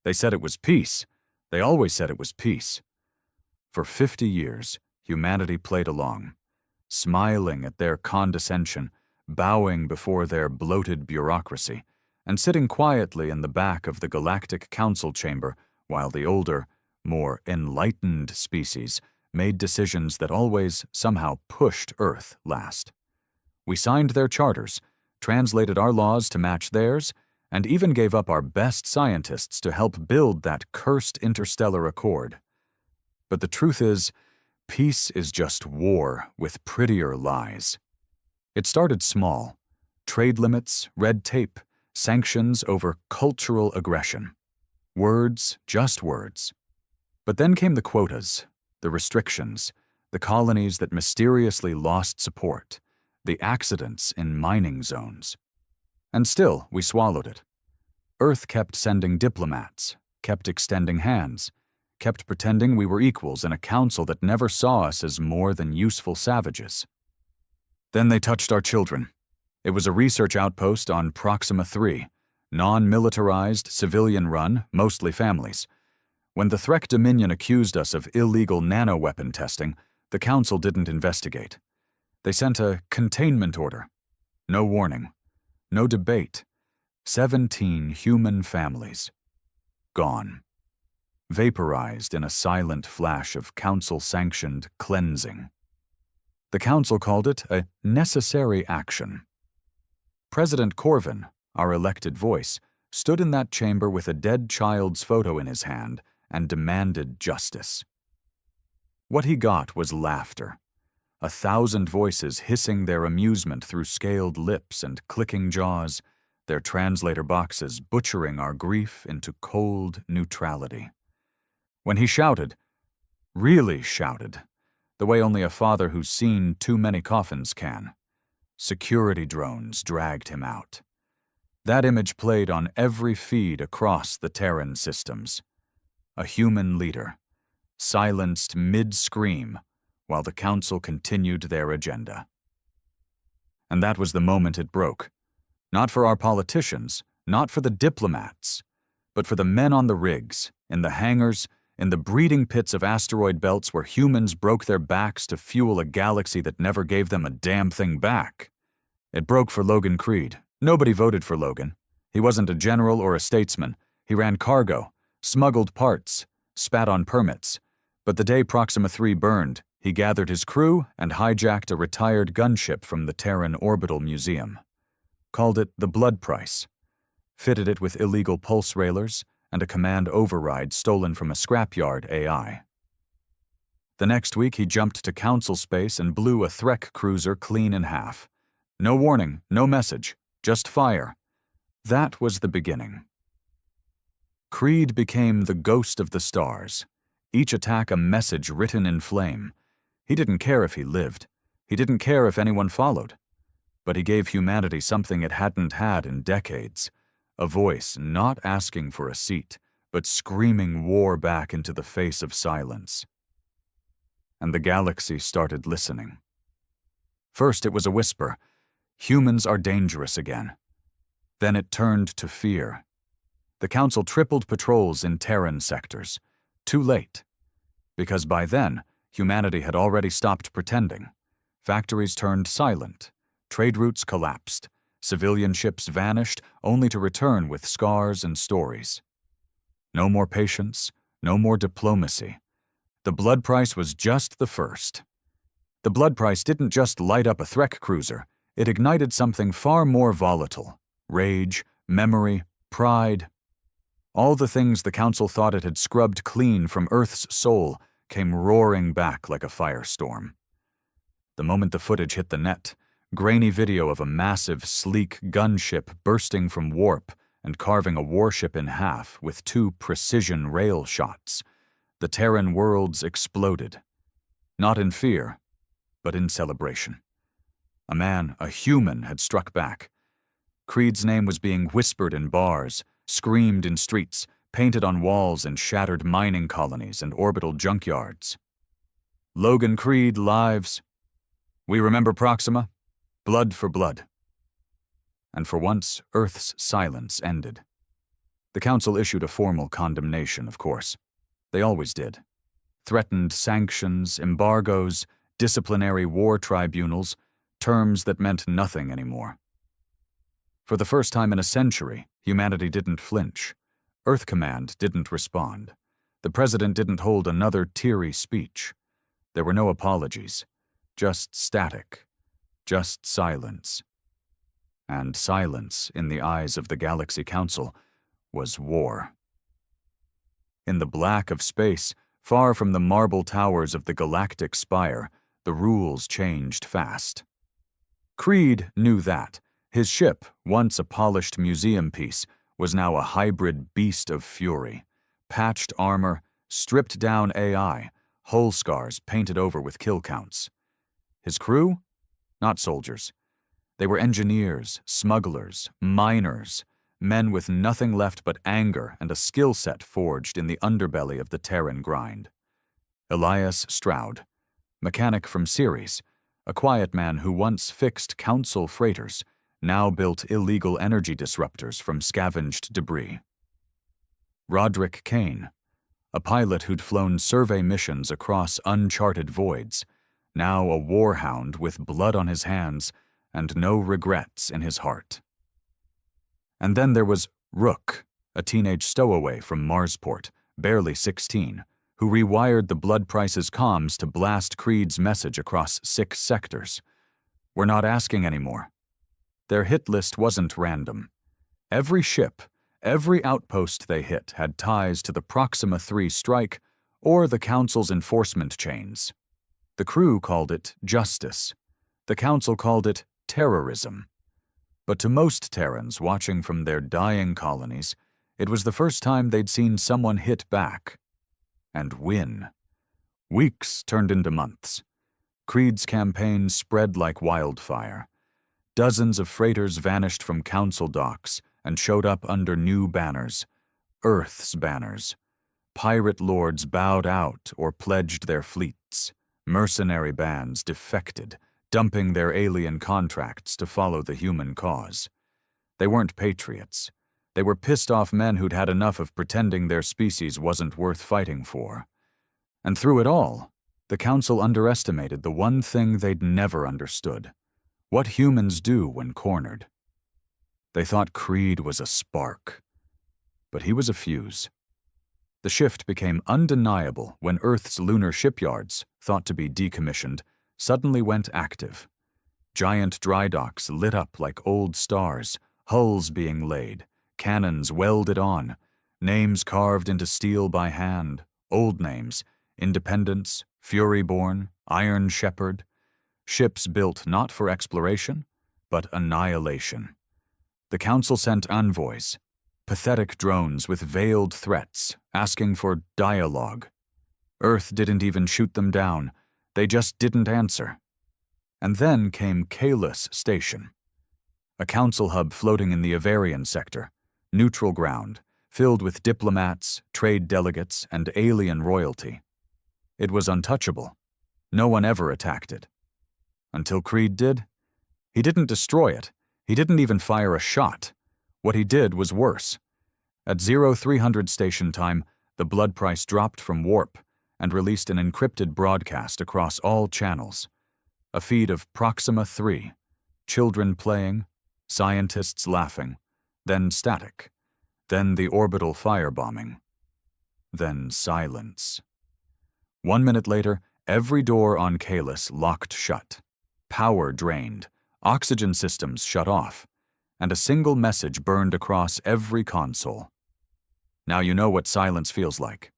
They said it was peace. They always said it was peace. For 50 years, humanity played along, smiling at their condescension, bowing before their bloated bureaucracy, and sitting quietly in the back of the Galactic Council chamber while the older, more enlightened species made decisions that always somehow pushed Earth last. We signed their charters, translated our laws to match theirs, and even gave up our best scientists to help build that cursed interstellar accord. But the truth is, peace is just war with prettier lies. It started small: trade limits, red tape, sanctions over cultural aggression. Words, just words. But then came the quotas, the restrictions, the colonies that mysteriously lost support, the accidents in mining zones. And still, we swallowed it. Earth kept sending diplomats, kept extending hands, kept pretending we were equals in a council that never saw us as more than useful savages. Then they touched our children. It was a research outpost on Proxima 3, non-militarized, civilian-run, mostly families. When the Threk Dominion accused us of illegal nanoweapon testing, the Council didn't investigate. They sent a containment order. No warning. No debate. 17 human families. Gone. Vaporized in a silent flash of Council-sanctioned cleansing. The Council called it a necessary action. President Corvin, our elected voice, stood in that chamber with a dead child's photo in his hand and demanded justice. What he got was laughter. 1,000 voices hissing their amusement through scaled lips and clicking jaws, their translator boxes butchering our grief into cold neutrality. When he shouted, really shouted, the way only a father who's seen too many coffins can, security drones dragged him out. That image played on every feed across the Terran systems. A human leader, silenced mid-scream while the Council continued their agenda. And that was the moment it broke. Not for our politicians, not for the diplomats, but for the men on the rigs, in the hangars, in the breeding pits of asteroid belts where humans broke their backs to fuel a galaxy that never gave them a damn thing back. It broke for Logan Creed. Nobody voted for Logan. He wasn't a general or a statesman. He ran cargo, smuggled parts, spat on permits. But the day Proxima 3 burned, he gathered his crew and hijacked a retired gunship from the Terran Orbital Museum. Called it the Blood Price. Fitted it with illegal pulse railers and a command override stolen from a scrapyard AI. The next week he jumped to Council space and blew a Threk cruiser clean in half. No warning, no message, just fire. That was the beginning. Creed became the ghost of the stars, each attack a message written in flame. He didn't care if he lived. He didn't care if anyone followed. But he gave humanity something it hadn't had in decades. A voice not asking for a seat, but screaming war back into the face of silence. And the galaxy started listening. First it was a whisper. Humans are dangerous again. Then it turned to fear. The Council tripled patrols in Terran sectors. Too late. Because by then, humanity had already stopped pretending. Factories turned silent. Trade routes collapsed. Civilian ships vanished, only to return with scars and stories. No more patience, no more diplomacy. The Blood Price was just the first. The Blood Price didn't just light up a Threk cruiser. It ignited something far more volatile. Rage, memory, pride. All the things the Council thought it had scrubbed clean from Earth's soul came roaring back like a firestorm. The moment the footage hit the net, grainy video of a massive, sleek gunship bursting from warp and carving a warship in half with 2 precision rail shots, the Terran worlds exploded. Not in fear, but in celebration. A man, a human, had struck back. Creed's name was being whispered in bars, screamed in streets, painted on walls in shattered mining colonies and orbital junkyards. Logan Creed lives. We remember Proxima. Blood for blood. And for once, Earth's silence ended. The Council issued a formal condemnation, of course. They always did. Threatened sanctions, embargoes, disciplinary war tribunals, terms that meant nothing anymore. For the first time in a century, humanity didn't flinch. Earth Command didn't respond. The President didn't hold another teary speech. There were no apologies. Just static. Just silence. And silence, in the eyes of the Galaxy Council, was war. In the black of space, far from the marble towers of the galactic spire, the rules changed fast. Creed knew that. His ship, once a polished museum piece, was now a hybrid beast of fury. Patched armor, stripped down AI, hull scars painted over with kill counts. His crew? Not soldiers. They were engineers, smugglers, miners, men with nothing left but anger and a skill set forged in the underbelly of the Terran grind. Elias Stroud, mechanic from Ceres, a quiet man who once fixed Council freighters, now built illegal energy disruptors from scavenged debris. Roderick Kane, a pilot who'd flown survey missions across uncharted voids, now a warhound with blood on his hands and no regrets in his heart. And then there was Rook, a teenage stowaway from Marsport, barely 16, who rewired the Blood Price's comms to blast Creed's message across 6 sectors. We're not asking anymore. Their hit list wasn't random. Every ship, every outpost they hit had ties to the Proxima 3 strike or the Council's enforcement chains. The crew called it justice. The Council called it terrorism. But to most Terrans watching from their dying colonies, it was the first time they'd seen someone hit back. And win. Weeks turned into months. Creed's campaign spread like wildfire. Dozens of freighters vanished from Council docks and showed up under new banners, Earth's banners. Pirate lords bowed out or pledged their fleets. Mercenary bands defected, dumping their alien contracts to follow the human cause. They weren't patriots. They were pissed-off men who'd had enough of pretending their species wasn't worth fighting for. And through it all, the Council underestimated the one thing they'd never understood: what humans do when cornered. They thought Creed was a spark, but he was a fuse. The shift became undeniable when Earth's lunar shipyards, thought to be decommissioned, suddenly went active. Giant dry docks lit up like old stars, hulls being laid, cannons welded on, names carved into steel by hand, old names, Independence, Furyborn, Iron Shepherd, ships built not for exploration, but annihilation. The Council sent envoys, pathetic drones with veiled threats, asking for dialogue. Earth didn't even shoot them down, they just didn't answer. And then came Kahless Station, a Council hub floating in the Avarian sector, neutral ground, filled with diplomats, trade delegates, and alien royalty. It was untouchable. No one ever attacked it. Until Creed did. He didn't destroy it. He didn't even fire a shot. What he did was worse. At 0300 station time, the Blood Price dropped from warp and released an encrypted broadcast across all channels. A feed of Proxima 3, children playing, scientists laughing, then static, then the orbital firebombing, then silence. 1 minute later, every door on Kahless locked shut, power drained, oxygen systems shut off, and a single message burned across every console. Now you know what silence feels like.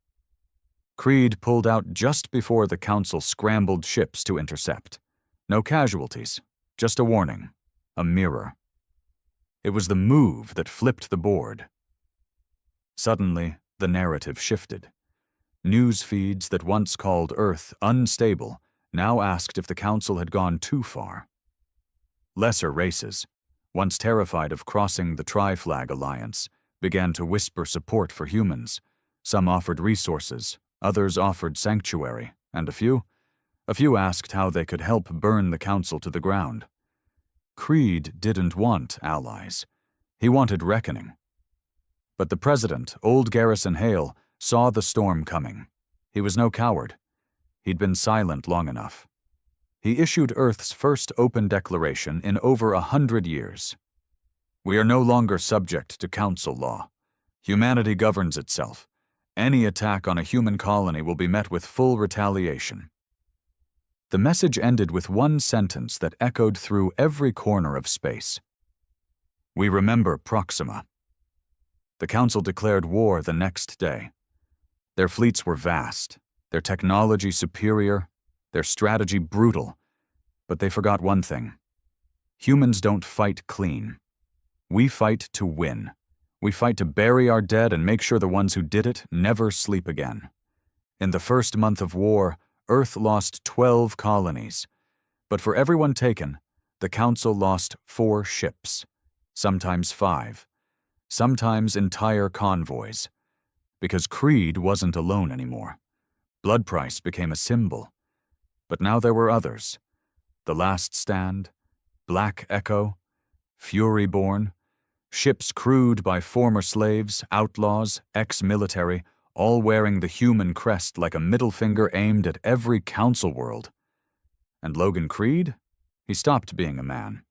Creed pulled out just before the Council scrambled ships to intercept. No casualties, just a warning, a mirror. It was the move that flipped the board. Suddenly, the narrative shifted. News feeds that once called Earth unstable now asked if the Council had gone too far. Lesser races, once terrified of crossing the Tri-Flag Alliance, began to whisper support for humans. Some offered resources, others offered sanctuary, and a few asked how they could help burn the Council to the ground. Creed didn't want allies. He wanted reckoning. But the president, old Garrison Hale, saw the storm coming. He was no coward. He'd been silent long enough. He issued Earth's first open declaration in over 100 years. We are no longer subject to council law. Humanity governs itself. Any attack on a human colony will be met with full retaliation. The message ended with one sentence that echoed through every corner of space. We remember Proxima. The Council declared war the next day. Their fleets were vast, their technology superior, their strategy brutal, but they forgot one thing. Humans don't fight clean. We fight to win. We fight to bury our dead and make sure the ones who did it never sleep again. In the first month of war, Earth lost 12 colonies, but for everyone taken, the Council lost 4 ships, sometimes 5, sometimes entire convoys, because Creed wasn't alone anymore. Blood Price became a symbol, but now there were others. The Last Stand, Black Echo, Furyborn, ships crewed by former slaves, outlaws, ex-military, all wearing the human crest like a middle finger aimed at every council world. And Logan Creed? He stopped being a man.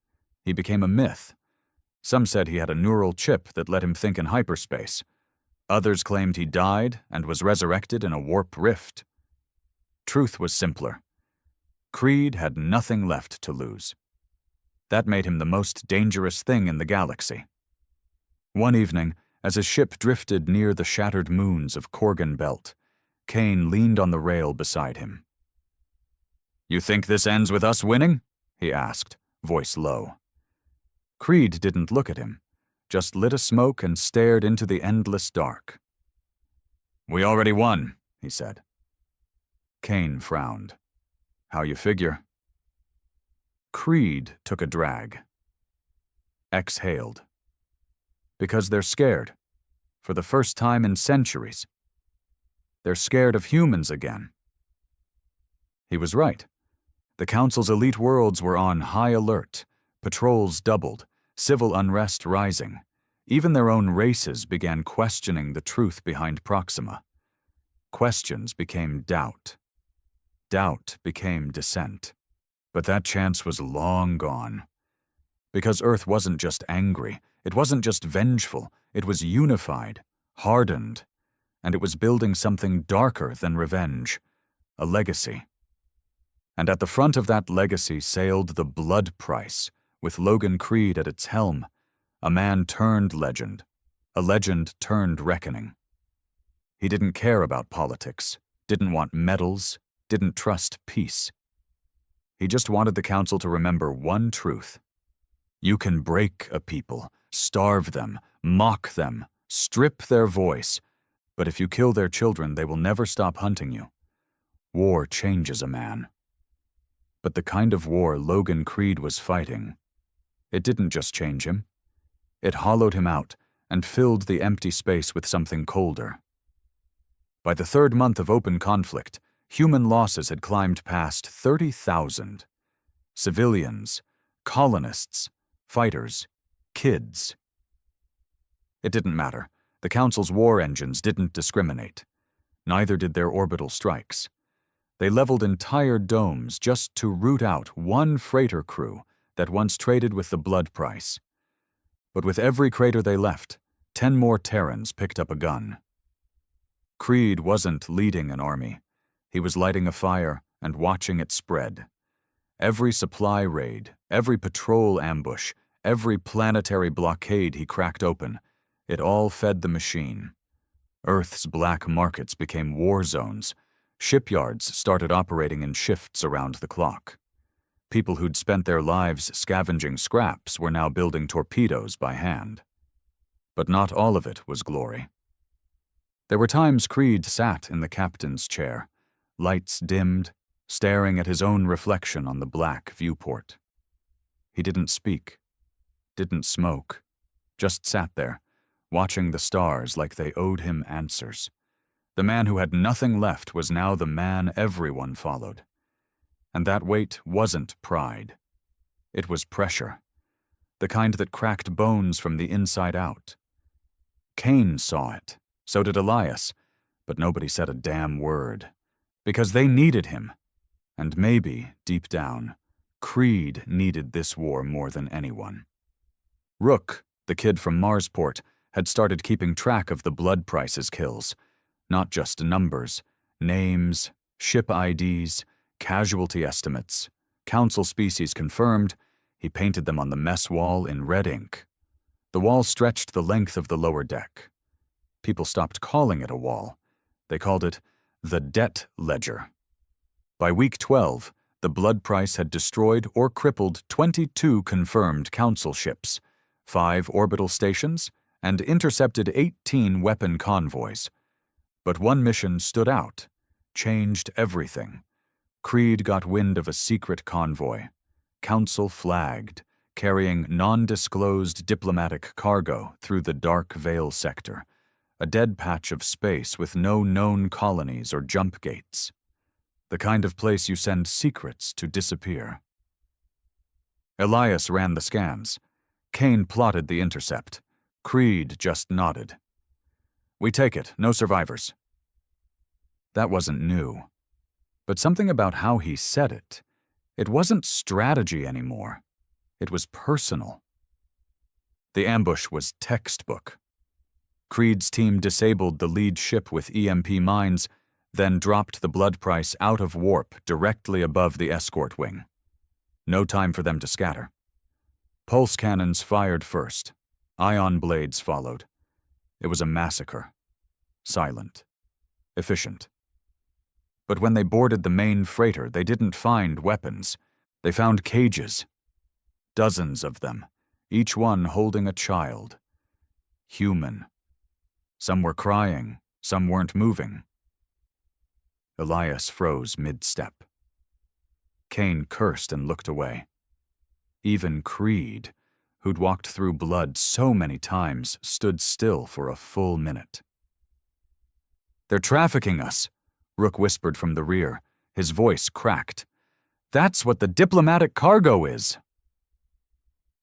He became a myth. Some said he had a neural chip that let him think in hyperspace. Others claimed he died and was resurrected in a warp rift. Truth was simpler. Creed had nothing left to lose. That made him the most dangerous thing in the galaxy. One evening, as his ship drifted near the shattered moons of Korgan Belt, Kane leaned on the rail beside him. "You think this ends with us winning?" he asked, voice low. Creed didn't look at him, just lit a smoke and stared into the endless dark. "We already won," he said. Kane frowned. "How you figure?" Creed took a drag. Exhaled. Because they're scared. For the first time in centuries. They're scared of humans again. He was right. The Council's elite worlds were on high alert. Patrols doubled, civil unrest rising. Even their own races began questioning the truth behind Proxima. Questions became doubt. Doubt became dissent. But that chance was long gone. Because Earth wasn't just angry, it wasn't just vengeful, it was unified, hardened, and it was building something darker than revenge, a legacy. And at the front of that legacy sailed the Blood Price, with Logan Creed at its helm, a man turned legend, a legend turned reckoning. He didn't care about politics, didn't want medals, didn't trust peace. He just wanted the Council to remember one truth. You can break a people, starve them, mock them, strip their voice, but if you kill their children, they will never stop hunting you. War changes a man. But the kind of war Logan Creed was fighting, it didn't just change him. It hollowed him out and filled the empty space with something colder. By the 3rd month of open conflict, human losses had climbed past 30,000. Civilians, colonists, fighters, kids. It didn't matter. The Council's war engines didn't discriminate. Neither did their orbital strikes. They leveled entire domes just to root out one freighter crew that once traded with the Blood Price. But with every crater they left, 10 more Terrans picked up a gun. Creed wasn't leading an army. He was lighting a fire and watching it spread. Every supply raid, every patrol ambush, every planetary blockade he cracked open, it all fed the machine. Earth's black markets became war zones. Shipyards started operating in shifts around the clock. People who'd spent their lives scavenging scraps were now building torpedoes by hand. But not all of it was glory. There were times Creed sat in the captain's chair, lights dimmed, staring at his own reflection on the black viewport. He didn't speak, didn't smoke, just sat there, watching the stars like they owed him answers. The man who had nothing left was now the man everyone followed. And that weight wasn't pride. It was pressure, the kind that cracked bones from the inside out. Cain saw it. So did Elias. But nobody said a damn word. Because they needed him. And maybe, deep down, Creed needed this war more than anyone. Rook, the kid from Marsport, had started keeping track of the blood price's kills. Not just numbers, names, ship IDs, casualty estimates, council species confirmed. He painted them on the mess wall in red ink. The wall stretched the length of the lower deck. People stopped calling it a wall. They called it the debt ledger. By week 12, the blood price had destroyed or crippled 22 confirmed council ships, 5 orbital stations, and intercepted 18 weapon convoys. But one mission stood out, changed everything. Creed got wind of a secret convoy, council flagged, carrying non-disclosed diplomatic cargo through the Dark Veil sector, a dead patch of space with no known colonies or jump gates. The kind of place you send secrets to disappear. Elias ran the scans. Cain plotted the intercept. Creed just nodded. "We take it, no survivors." That wasn't new. But something about how he said it, it wasn't strategy anymore. It was personal. The ambush was textbook. Creed's team disabled the lead ship with EMP mines, then dropped the blood price out of warp directly above the escort wing. No time for them to scatter. Pulse cannons fired first. Ion blades followed. It was a massacre. Silent. Efficient. But when they boarded the main freighter, they didn't find weapons. They found cages. Dozens of them, each one holding a child. Human. Some were crying, some weren't moving. Elias froze mid-step. Cain cursed and looked away. Even Creed, who'd walked through blood so many times, stood still for a full minute. "They're trafficking us," Rook whispered from the rear. His voice cracked. "That's what the diplomatic cargo is."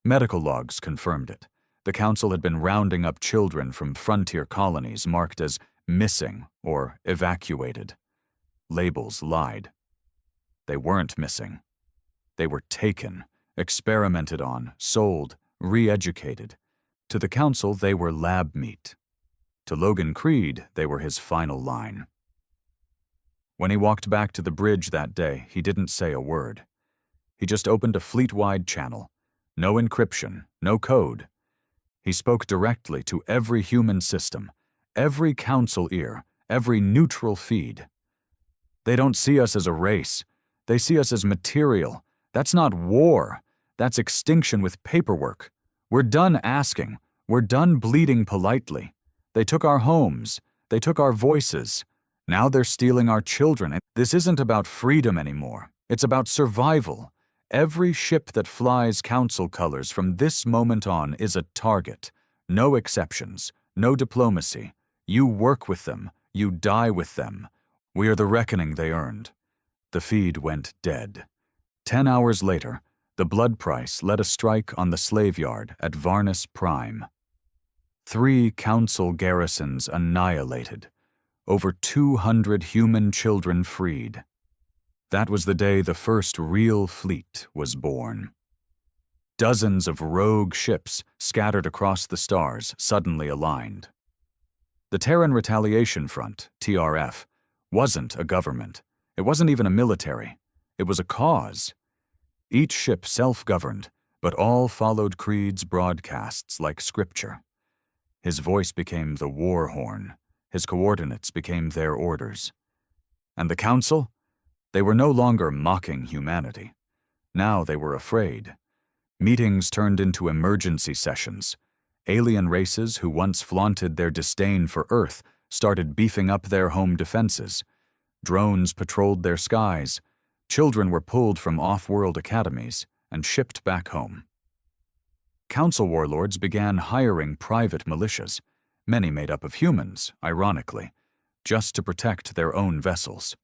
Medical logs confirmed it. The council had been rounding up children from frontier colonies marked as missing or evacuated. Labels lied. They weren't missing. They were taken, experimented on, sold, re-educated. To the council, they were lab meat. To Logan Creed, they were his final line. When he walked back to the bridge that day, he didn't say a word. He just opened a fleet-wide channel. No encryption, no code. He spoke directly to every human system, every council ear, every neutral feed. "They don't see us as a race. They see us as material. That's not war. That's extinction with paperwork. We're done asking. We're done bleeding politely. They took our homes. They took our voices. Now they're stealing our children. This isn't about freedom anymore. It's about survival. Every ship that flies council colors from this moment on is a target. No exceptions. No diplomacy. You work with them. You die with them. We are the reckoning they earned." The feed went dead. 10 hours later, the blood price led a strike on the slave yard at Varnus Prime. 3 council garrisons annihilated. Over 200 human children freed. That was the day the first real fleet was born. Dozens of rogue ships scattered across the stars suddenly aligned. The Terran Retaliation Front, TRF, wasn't a government. It wasn't even a military. It was a cause. Each ship self-governed, but all followed Creed's broadcasts like scripture. His voice became the war horn. His coordinates became their orders. And the council? They were no longer mocking humanity. Now they were afraid. Meetings turned into emergency sessions. Alien races who once flaunted their disdain for Earth started beefing up their home defenses. Drones patrolled their skies. Children were pulled from off-world academies and shipped back home. Council warlords began hiring private militias, many made up of humans, ironically, just to protect their own vessels.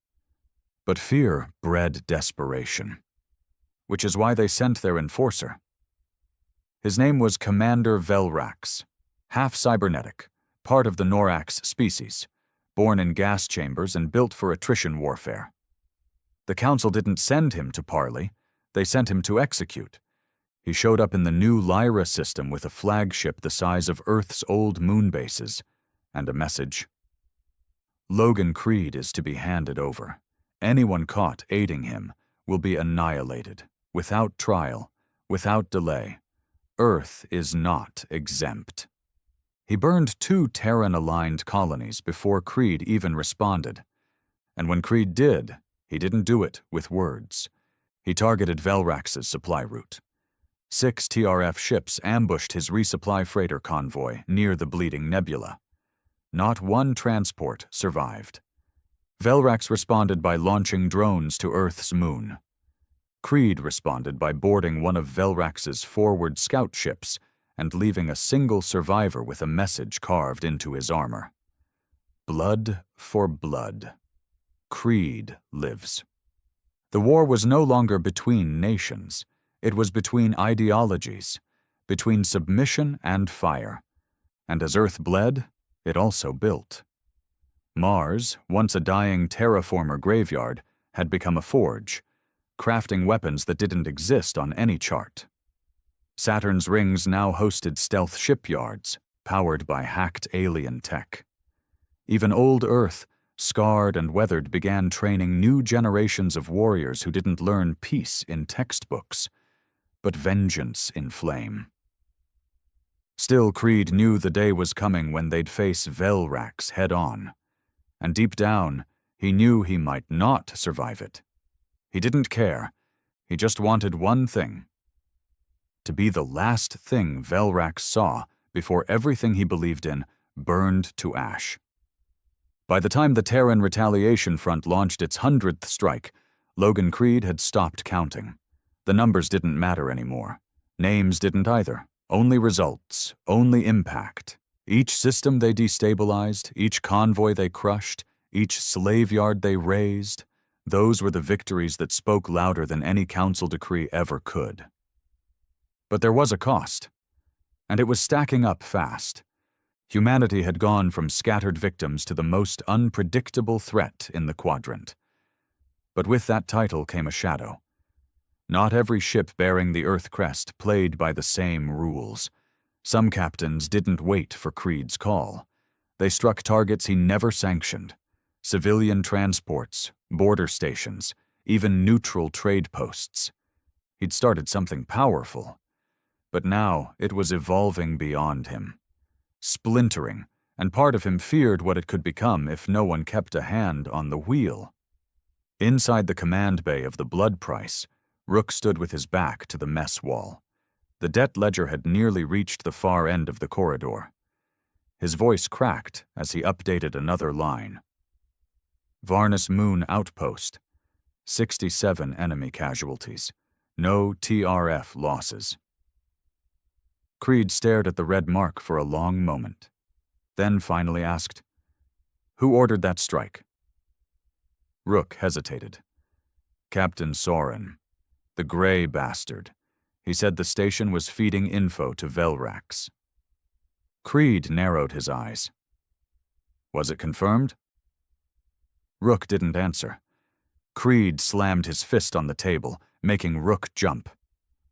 But fear bred desperation, which is why they sent their enforcer. His name was Commander Velrax, half cybernetic, part of the Norax species, born in gas chambers and built for attrition warfare. The Council didn't send him to parley, they sent him to execute. He showed up in the new Lyra system with a flagship the size of Earth's old moon bases, and a message. Logan Creed is to be handed over. Anyone caught aiding him will be annihilated, without trial, without delay. Earth is not exempt. He burned 2 Terran-aligned colonies before Creed even responded. And when Creed did, he didn't do it with words. He targeted Velrax's supply route. 6 TRF ships ambushed his resupply freighter convoy near the Bleeding Nebula. Not one transport survived. Velrax responded by launching drones to Earth's moon. Creed responded by boarding one of Velrax's forward scout ships and leaving a single survivor with a message carved into his armor. Blood for blood. Creed lives. The war was no longer between nations. It was between ideologies, between submission and fire. And as Earth bled, it also built. Mars, once a dying terraformer graveyard, had become a forge, crafting weapons that didn't exist on any chart. Saturn's rings now hosted stealth shipyards, powered by hacked alien tech. Even old Earth, scarred and weathered, began training new generations of warriors who didn't learn peace in textbooks, but vengeance in flame. Still, Creed knew the day was coming when they'd face Velrax head-on, and deep down, he knew he might not survive it. He didn't care. He just wanted one thing: to be the last thing Velrax saw before everything he believed in burned to ash. By the time the Terran Retaliation Front launched its 100th strike, Logan Creed had stopped counting. The numbers didn't matter anymore. Names didn't either. Only results, only impact. Each system they destabilized, each convoy they crushed, each slave yard they razed, those were the victories that spoke louder than any council decree ever could. But there was a cost, and it was stacking up fast. Humanity had gone from scattered victims to the most unpredictable threat in the quadrant. But with that title came a shadow. Not every ship bearing the Earth crest played by the same rules. Some captains didn't wait for Creed's call. They struck targets he never sanctioned. Civilian transports, border stations, even neutral trade posts. He'd started something powerful. But now it was evolving beyond him. Splintering, and part of him feared what it could become if no one kept a hand on the wheel. Inside the command bay of the Blood Price, Rook stood with his back to the mess wall. The debt ledger had nearly reached the far end of the corridor. His voice cracked as he updated another line. Varnus Moon Outpost. 67 enemy casualties. No TRF losses. Creed stared at the red mark for a long moment, then finally asked, "Who ordered that strike?" Rook hesitated. Captain Soren. The gray bastard. He said the station was feeding info to Velrax. Creed narrowed his eyes. Was it confirmed? Rook didn't answer. Creed slammed his fist on the table, making Rook jump.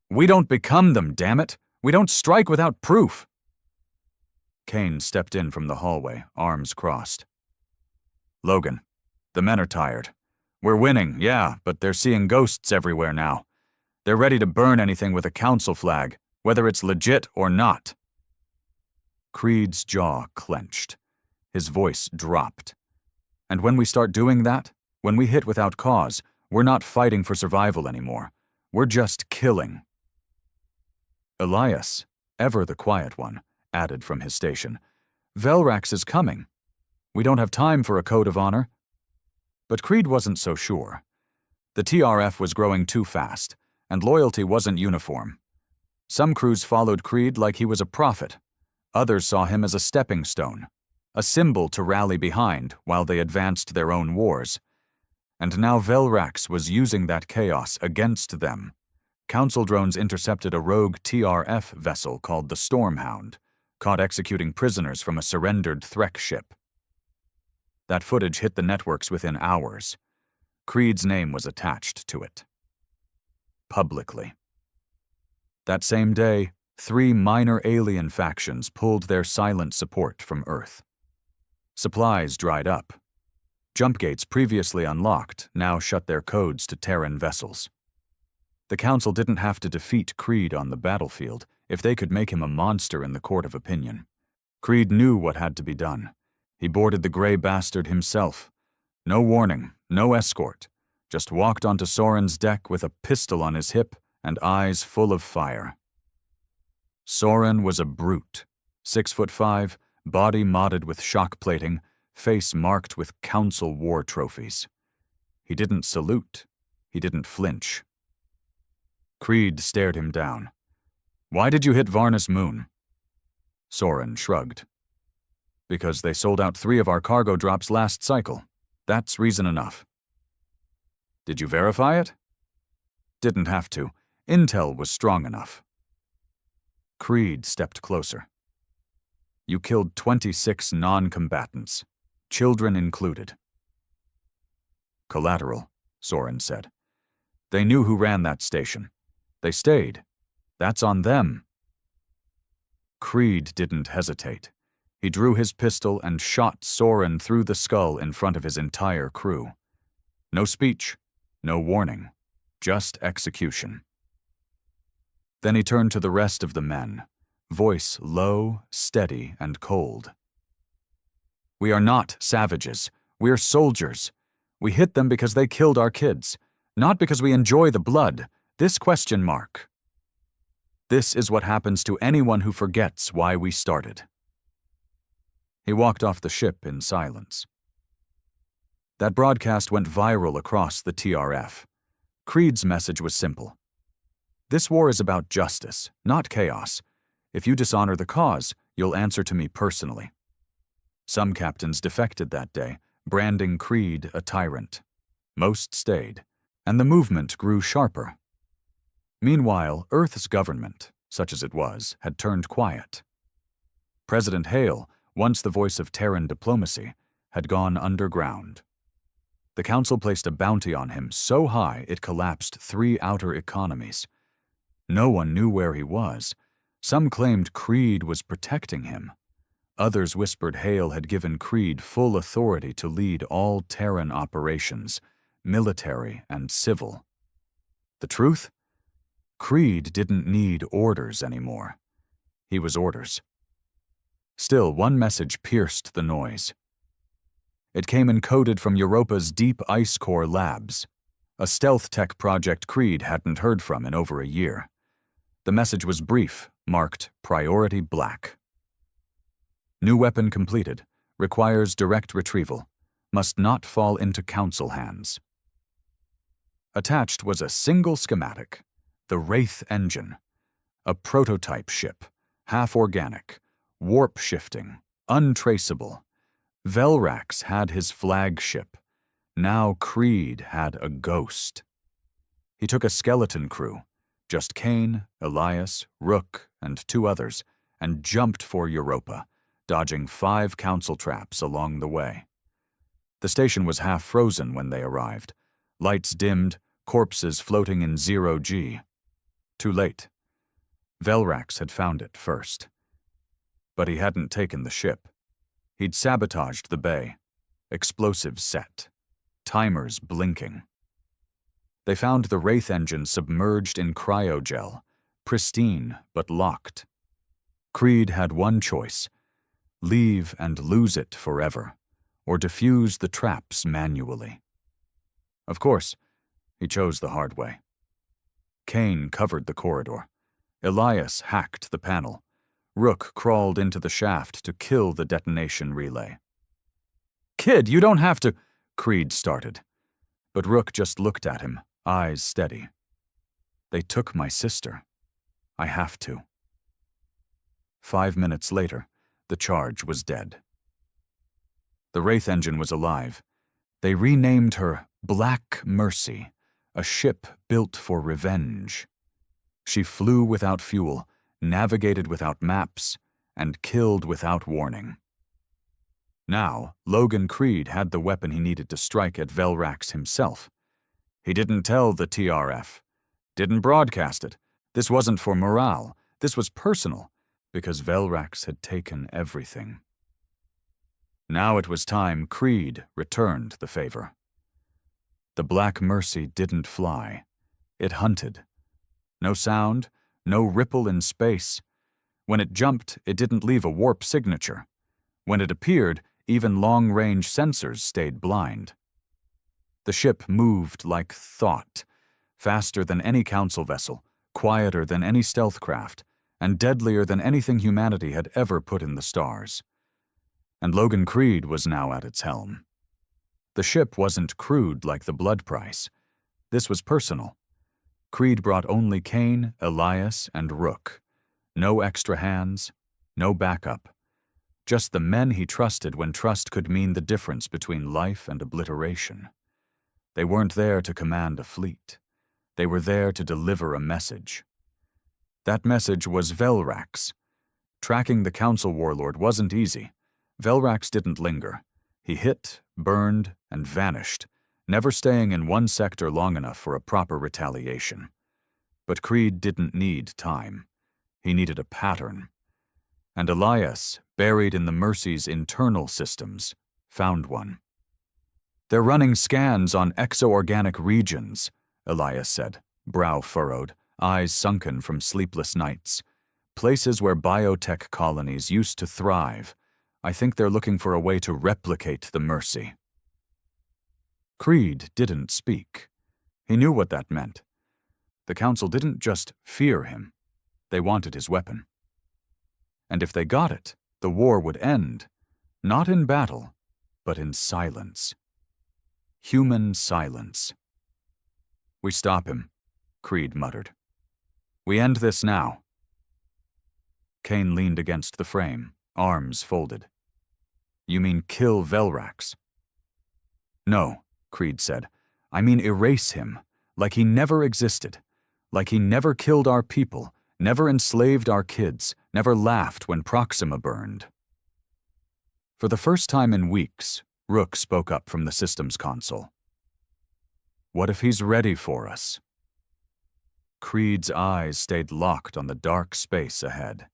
"We don't become them, damn it! We don't strike without proof!" Kane stepped in from the hallway, arms crossed. "Logan, the men are tired. We're winning, yeah, but they're seeing ghosts everywhere now. They're ready to burn anything with a council flag, whether it's legit or not." Creed's jaw clenched. His voice dropped. "And when we start doing that, when we hit without cause, we're not fighting for survival anymore. We're just killing." Elias, ever the quiet one, added from his station, "Velrax is coming. We don't have time for a code of honor." But Creed wasn't so sure. The TRF was growing too fast, and loyalty wasn't uniform. Some crews followed Creed like he was a prophet. Others saw him as a stepping stone, a symbol to rally behind while they advanced their own wars. And now Velrax was using that chaos against them. Council drones intercepted a rogue TRF vessel called the Stormhound, caught executing prisoners from a surrendered Threk ship. That footage hit the networks within hours. Creed's name was attached to it. Publicly. That same day, 3 minor alien factions pulled their silent support from Earth. Supplies dried up. Jump gates previously unlocked now shut their codes to Terran vessels. The Council didn't have to defeat Creed on the battlefield if they could make him a monster in the court of opinion. Creed knew what had to be done. He boarded the gray bastard himself. No warning, no escort. Just walked onto Soren's deck with a pistol on his hip and eyes full of fire. Soren was a brute. 6'5", body modded with shock plating, face marked with Council war trophies. He didn't salute. He didn't flinch. Creed stared him down. "Why did you hit Varnus Moon?" Soren shrugged. "Because they sold out 3 of our cargo drops last cycle. That's reason enough." "Did you verify it?" "Didn't have to. Intel was strong enough." Creed stepped closer. "You killed 26 non-combatants, children included." "Collateral," Soren said. "They knew who ran that station. They stayed. That's on them." Creed didn't hesitate. He drew his pistol and shot Soren through the skull in front of his entire crew. No speech, no warning, just execution. Then he turned to the rest of the men, voice low, steady, and cold. "We are not savages. We're soldiers. We hit them because they killed our kids, not because we enjoy the blood. This question mark. This is what happens to anyone who forgets why we started." He walked off the ship in silence. That broadcast went viral across the TRF. Creed's message was simple. "This war is about justice, not chaos. If you dishonor the cause, you'll answer to me personally." Some captains defected that day, branding Creed a tyrant. Most stayed, and the movement grew sharper. Meanwhile, Earth's government, such as it was, had turned quiet. President Hale, once the voice of Terran diplomacy, had gone underground. The Council placed a bounty on him so high it collapsed 3 outer economies. No one knew where he was. Some claimed Creed was protecting him. Others whispered Hale had given Creed full authority to lead all Terran operations, military and civil. The truth? Creed didn't need orders anymore. He was orders. Still, one message pierced the noise. It came encoded from Europa's deep ice core labs, a stealth tech project Creed hadn't heard from in over a year. The message was brief, marked Priority Black. "New weapon completed. Requires direct retrieval. Must not fall into Council hands." Attached was a single schematic. The Wraith engine. A prototype ship. Half-organic. Warp-shifting. Untraceable. Velrax had his flagship. Now Creed had a ghost. He took a skeleton crew, just Kane, Elias, Rook, and 2 others, and jumped for Europa, dodging 5 Council traps along the way. The station was half frozen when they arrived. Lights dimmed, corpses floating in 0G. Too late. Velrax had found it first. But he hadn't taken the ship. He'd sabotaged the bay. Explosives set. Timers blinking. They found the Wraith engine submerged in cryogel, pristine but locked. Creed had one choice: leave and lose it forever, or defuse the traps manually. Of course, he chose the hard way. Kane covered the corridor. Elias hacked the panel. Rook crawled into the shaft to kill the detonation relay. "Kid, you don't have to," Creed started. But Rook just looked at him, eyes steady. "They took my sister. I have to." 5 minutes later, the charge was dead. The Wraith engine was alive. They renamed her Black Mercy, a ship built for revenge. She flew without fuel, navigated without maps, and killed without warning. Now, Logan Creed had the weapon he needed to strike at Velrax himself. He didn't tell the TRF, didn't broadcast it. This wasn't for morale, this was personal, because Velrax had taken everything. Now it was time Creed returned the favor. The Black Mercy didn't fly. It hunted. No sound, no ripple in space. When it jumped, it didn't leave a warp signature. When it appeared, even long-range sensors stayed blind. The ship moved like thought, faster than any council vessel, quieter than any stealth craft, and deadlier than anything humanity had ever put in the stars. And Logan Creed was now at its helm. The ship wasn't crude like the Blood Price. This was personal. Creed brought only Kane, Elias, and Rook. No extra hands, no backup. Just the men he trusted when trust could mean the difference between life and obliteration. They weren't there to command a fleet. They were there to deliver a message. That message was Velrax. Tracking the Council warlord wasn't easy. Velrax didn't linger. He hit, burned, and vanished, never staying in one sector long enough for a proper retaliation. But Creed didn't need time. He needed a pattern. And Elias, buried in the Mercy's internal systems, found one. "They're running scans on exo-organic regions," Elias said, brow furrowed, eyes sunken from sleepless nights. "Places where biotech colonies used to thrive. I think they're looking for a way to replicate the Mercy." Creed didn't speak. He knew what that meant. The Council didn't just fear him. They wanted his weapon. And if they got it, the war would end, not in battle, but in silence. Human silence. "We stop him," Creed muttered. "We end this now." Kane leaned against the frame, arms folded. "You mean kill Velrax?" "No," Creed said. "I mean erase him, like he never existed, like he never killed our people, never enslaved our kids, never laughed when Proxima burned." For the first time in weeks, Rook spoke up from the systems console. "What if he's ready for us?" Creed's eyes stayed locked on the dark space ahead.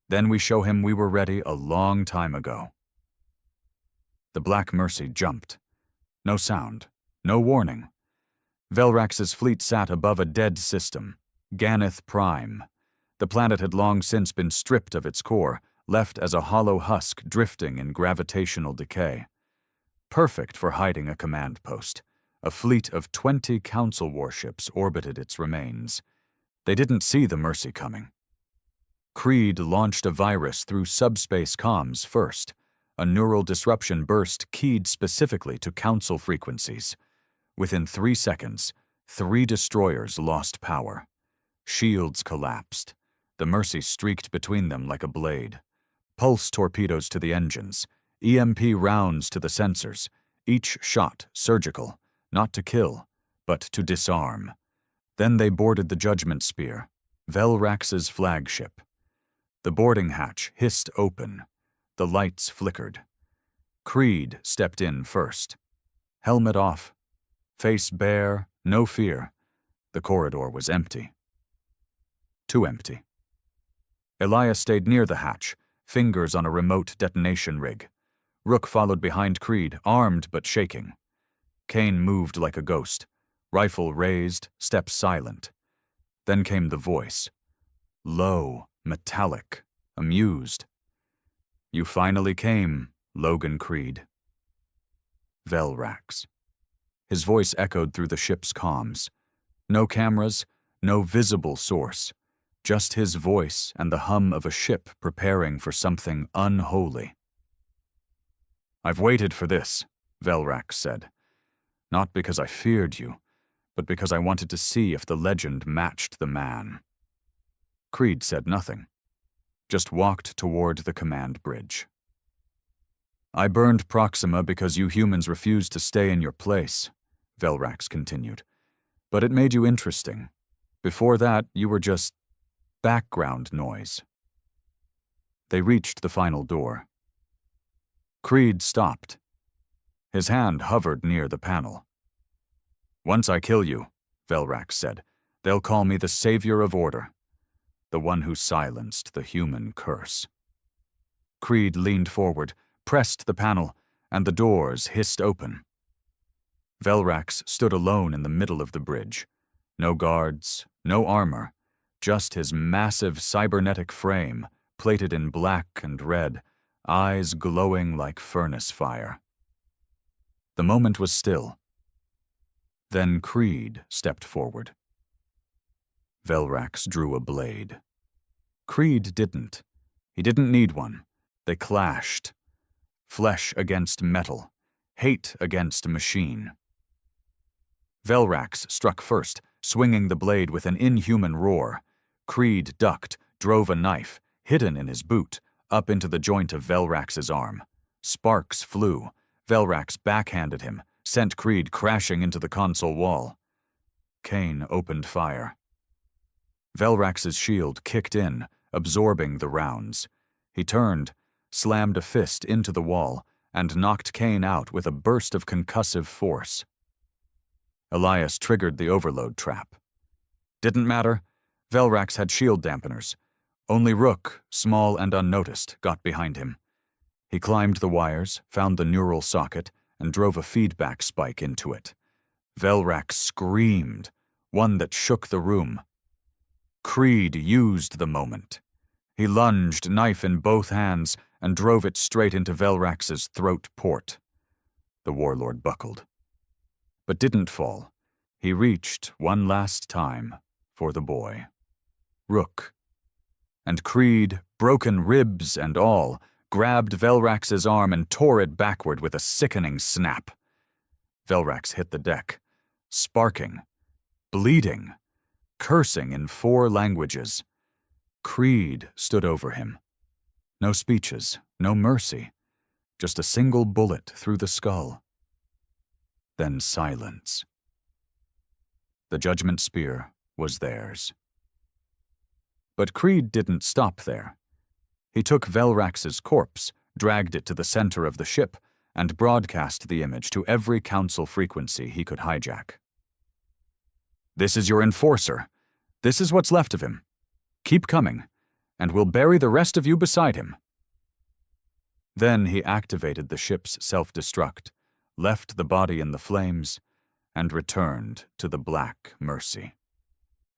"Then we show him we were ready a long time ago." The Black Mercy jumped. No sound, no warning. Velrax's fleet sat above a dead system, Ganeth Prime. The planet had long since been stripped of its core, left as a hollow husk drifting in gravitational decay. Perfect for hiding a command post. A fleet of 20 Council warships orbited its remains. They didn't see the Mercy coming. Creed launched a virus through subspace comms first, a neural disruption burst keyed specifically to Council frequencies. Within 3 seconds, 3 destroyers lost power. Shields collapsed. The Mercy streaked between them like a blade. Pulse torpedoes to the engines, EMP rounds to the sensors, each shot surgical, not to kill, but to disarm. Then they boarded the Judgment Spear, Velrax's flagship. The boarding hatch hissed open. The lights flickered. Creed stepped in first. Helmet off. Face bare, no fear. The corridor was empty. Too empty. Elias stayed near the hatch, fingers on a remote detonation rig. Rook followed behind Creed, armed but shaking. Kane moved like a ghost, rifle raised, steps silent. Then came the voice. Low, metallic, amused. "You finally came, Logan Creed." Velrax. His voice echoed through the ship's comms. No cameras, no visible source. Just his voice and the hum of a ship preparing for something unholy. "I've waited for this," Velrax said. "Not because I feared you, but because I wanted to see if the legend matched the man." Creed said nothing, just walked toward the command bridge. "I burned Proxima because you humans refused to stay in your place," Velrax continued. "But it made you interesting. Before that, you were just background noise." They reached the final door. Creed stopped. His hand hovered near the panel. "Once I kill you," Velrax said, "they'll call me the savior of order, the one who silenced the human curse." Creed leaned forward, pressed the panel, and the doors hissed open. Velrax stood alone in the middle of the bridge. No guards, no armor, just his massive cybernetic frame, plated in black and red, eyes glowing like furnace fire. The moment was still. Then Creed stepped forward. Velrax drew a blade. Creed didn't. He didn't need one. They clashed. Flesh against metal, hate against machine. Velrax struck first, swinging the blade with an inhuman roar. Creed ducked, drove a knife, hidden in his boot, up into the joint of Velrax's arm. Sparks flew. Velrax backhanded him, sent Creed crashing into the console wall. Kane opened fire. Velrax's shield kicked in, absorbing the rounds. He turned, slammed a fist into the wall, and knocked Kane out with a burst of concussive force. Elias triggered the overload trap. Didn't matter. Velrax had shield dampeners. Only Rook, small and unnoticed, got behind him. He climbed the wires, found the neural socket, and drove a feedback spike into it. Velrax screamed, one that shook the room. Creed used the moment. He lunged, knife in both hands, and drove it straight into Velrax's throat port. The warlord buckled, but didn't fall. He reached one last time for the boy. Rook. And Creed, broken ribs and all, grabbed Velrax's arm and tore it backward with a sickening snap. Velrax hit the deck, sparking, bleeding, cursing in 4 languages. Creed stood over him. No speeches, no mercy, just a single bullet through the skull. Then silence. The judgment spear was theirs. But Creed didn't stop there. He took Velrax's corpse, dragged it to the center of the ship, and broadcast the image to every council frequency he could hijack. "This is your enforcer. This is what's left of him. Keep coming, and we'll bury the rest of you beside him." Then he activated the ship's self-destruct, left the body in the flames, and returned to the Black Mercy.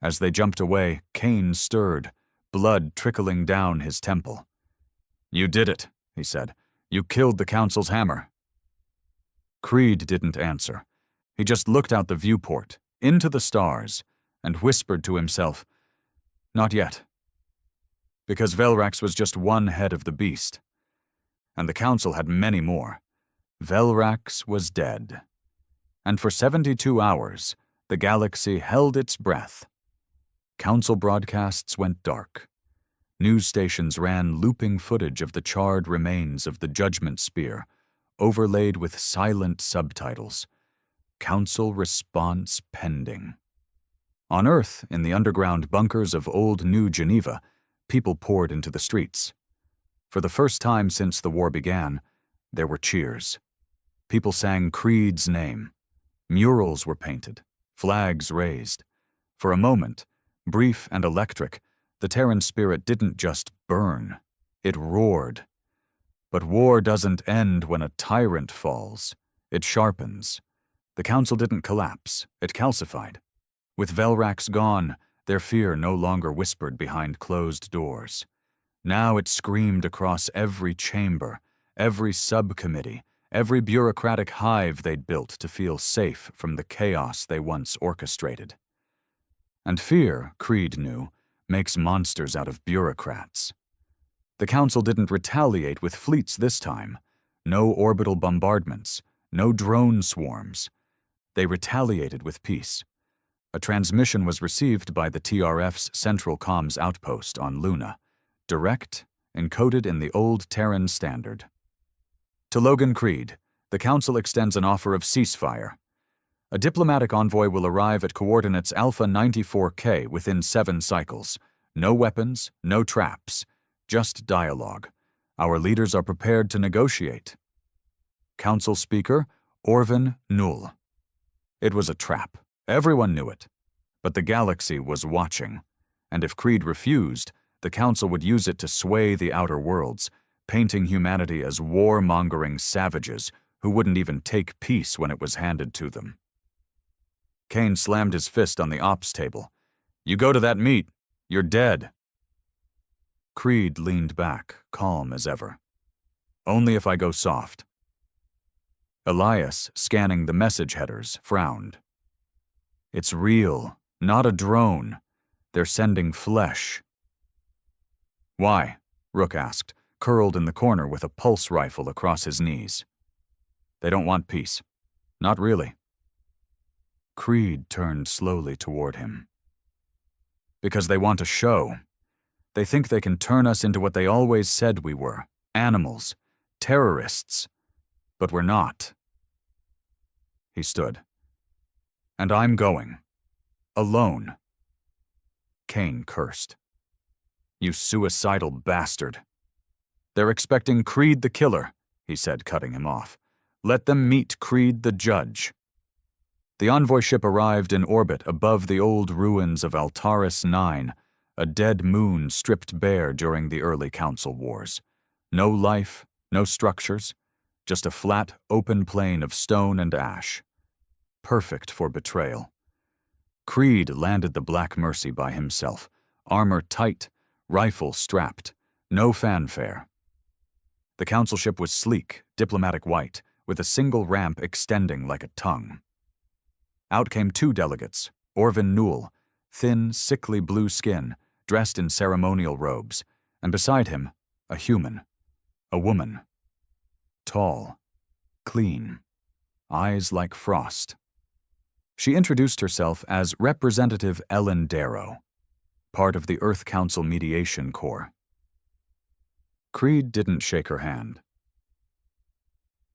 As they jumped away, Kane stirred, blood trickling down his temple. "You did it," he said. "You killed the Council's hammer." Creed didn't answer. He just looked out the viewport, into the stars, and whispered to himself, "Not yet." Because Velrax was just one head of the beast, and the Council had many more. Velrax was dead. And for 72 hours, the galaxy held its breath. Council broadcasts went dark. News stations ran looping footage of the charred remains of the Judgment Spear, overlaid with silent subtitles. Council response pending. On Earth, in the underground bunkers of old New Geneva, people poured into the streets. For the first time since the war began, there were cheers. People sang Creed's name. Murals were painted, flags raised. For a moment, brief and electric, the Terran spirit didn't just burn, it roared. But war doesn't end when a tyrant falls. It sharpens. The Council didn't collapse, it calcified. With Velrax gone, their fear no longer whispered behind closed doors. Now it screamed across every chamber, every subcommittee, every bureaucratic hive they'd built to feel safe from the chaos they once orchestrated. And fear, Creed knew, makes monsters out of bureaucrats. The Council didn't retaliate with fleets this time. No orbital bombardments, no drone swarms. They retaliated with peace. A transmission was received by the TRF's Central Comms outpost on Luna, direct, encoded in the old Terran standard. To Logan Creed, the Council extends an offer of ceasefire. A diplomatic envoy will arrive at coordinates Alpha 94K within 7 cycles. No weapons, no traps. Just dialogue. Our leaders are prepared to negotiate. Council Speaker, Orvin Null. It was a trap. Everyone knew it. But the galaxy was watching, and if Creed refused, the Council would use it to sway the outer worlds, painting humanity as war-mongering savages who wouldn't even take peace when it was handed to them. Kane slammed his fist on the ops table. "You go to that meet, you're dead." Creed leaned back, calm as ever. "Only if I go soft." Elias, scanning the message headers, frowned. "It's real, not a drone. They're sending flesh." "Why?" Rook asked, curled in the corner with a pulse rifle across his knees. "They don't want peace. Not really." Creed turned slowly toward him. "Because they want a show. They think they can turn us into what they always said we were, animals, terrorists. But we're not." He stood. "And I'm going. Alone." Kane cursed. "You suicidal bastard." "They're expecting Creed the killer," he said, cutting him off. "Let them meet Creed the judge." The envoy ship arrived in orbit above the old ruins of Altaris 9, a dead moon stripped bare during the early Council Wars. No life, no structures, just a flat, open plain of stone and ash. Perfect for betrayal. Creed landed the Black Mercy by himself, armor tight, rifle strapped, no fanfare. The Council ship was sleek, diplomatic white, with a single ramp extending like a tongue. Out came two delegates, Orvin Null, thin, sickly blue skin, dressed in ceremonial robes, and beside him, a human, a woman. Tall, clean, eyes like frost. She introduced herself as Representative Ellen Darrow, part of the Earth Council Mediation Corps. Creed didn't shake her hand.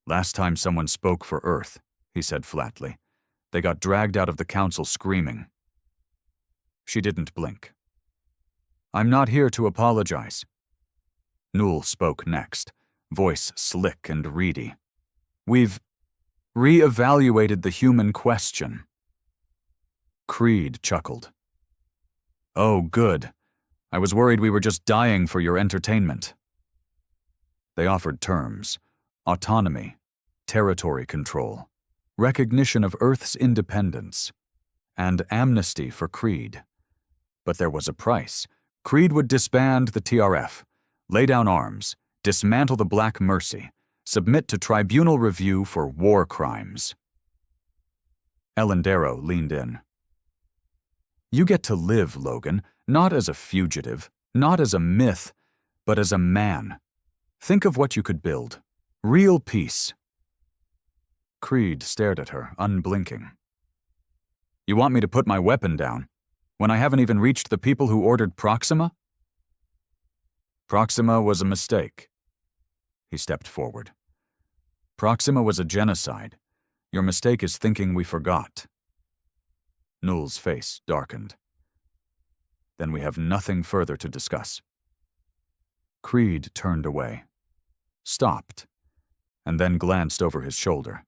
"Last time someone spoke for Earth," he said flatly, "they got dragged out of the Council screaming." She didn't blink. "I'm not here to apologize." Null spoke next, voice slick and reedy. "We've re-evaluated the human question." Creed chuckled. "Oh, good. I was worried we were just dying for your entertainment." They offered terms: autonomy, territory control, recognition of Earth's independence, and amnesty for Creed. But there was a price. Creed would disband the TRF, lay down arms, dismantle the Black Mercy, submit to tribunal review for war crimes. Ellen Darrow leaned in. "You get to live, Logan, not as a fugitive, not as a myth, but as a man. Think of what you could build. Real peace." Creed stared at her, unblinking. "You want me to put my weapon down, when I haven't even reached the people who ordered Proxima?" "Proxima was a mistake." He stepped forward. "Proxima was a genocide. Your mistake is thinking we forgot." Null's face darkened. "Then we have nothing further to discuss." Creed turned away, stopped, and then glanced over his shoulder.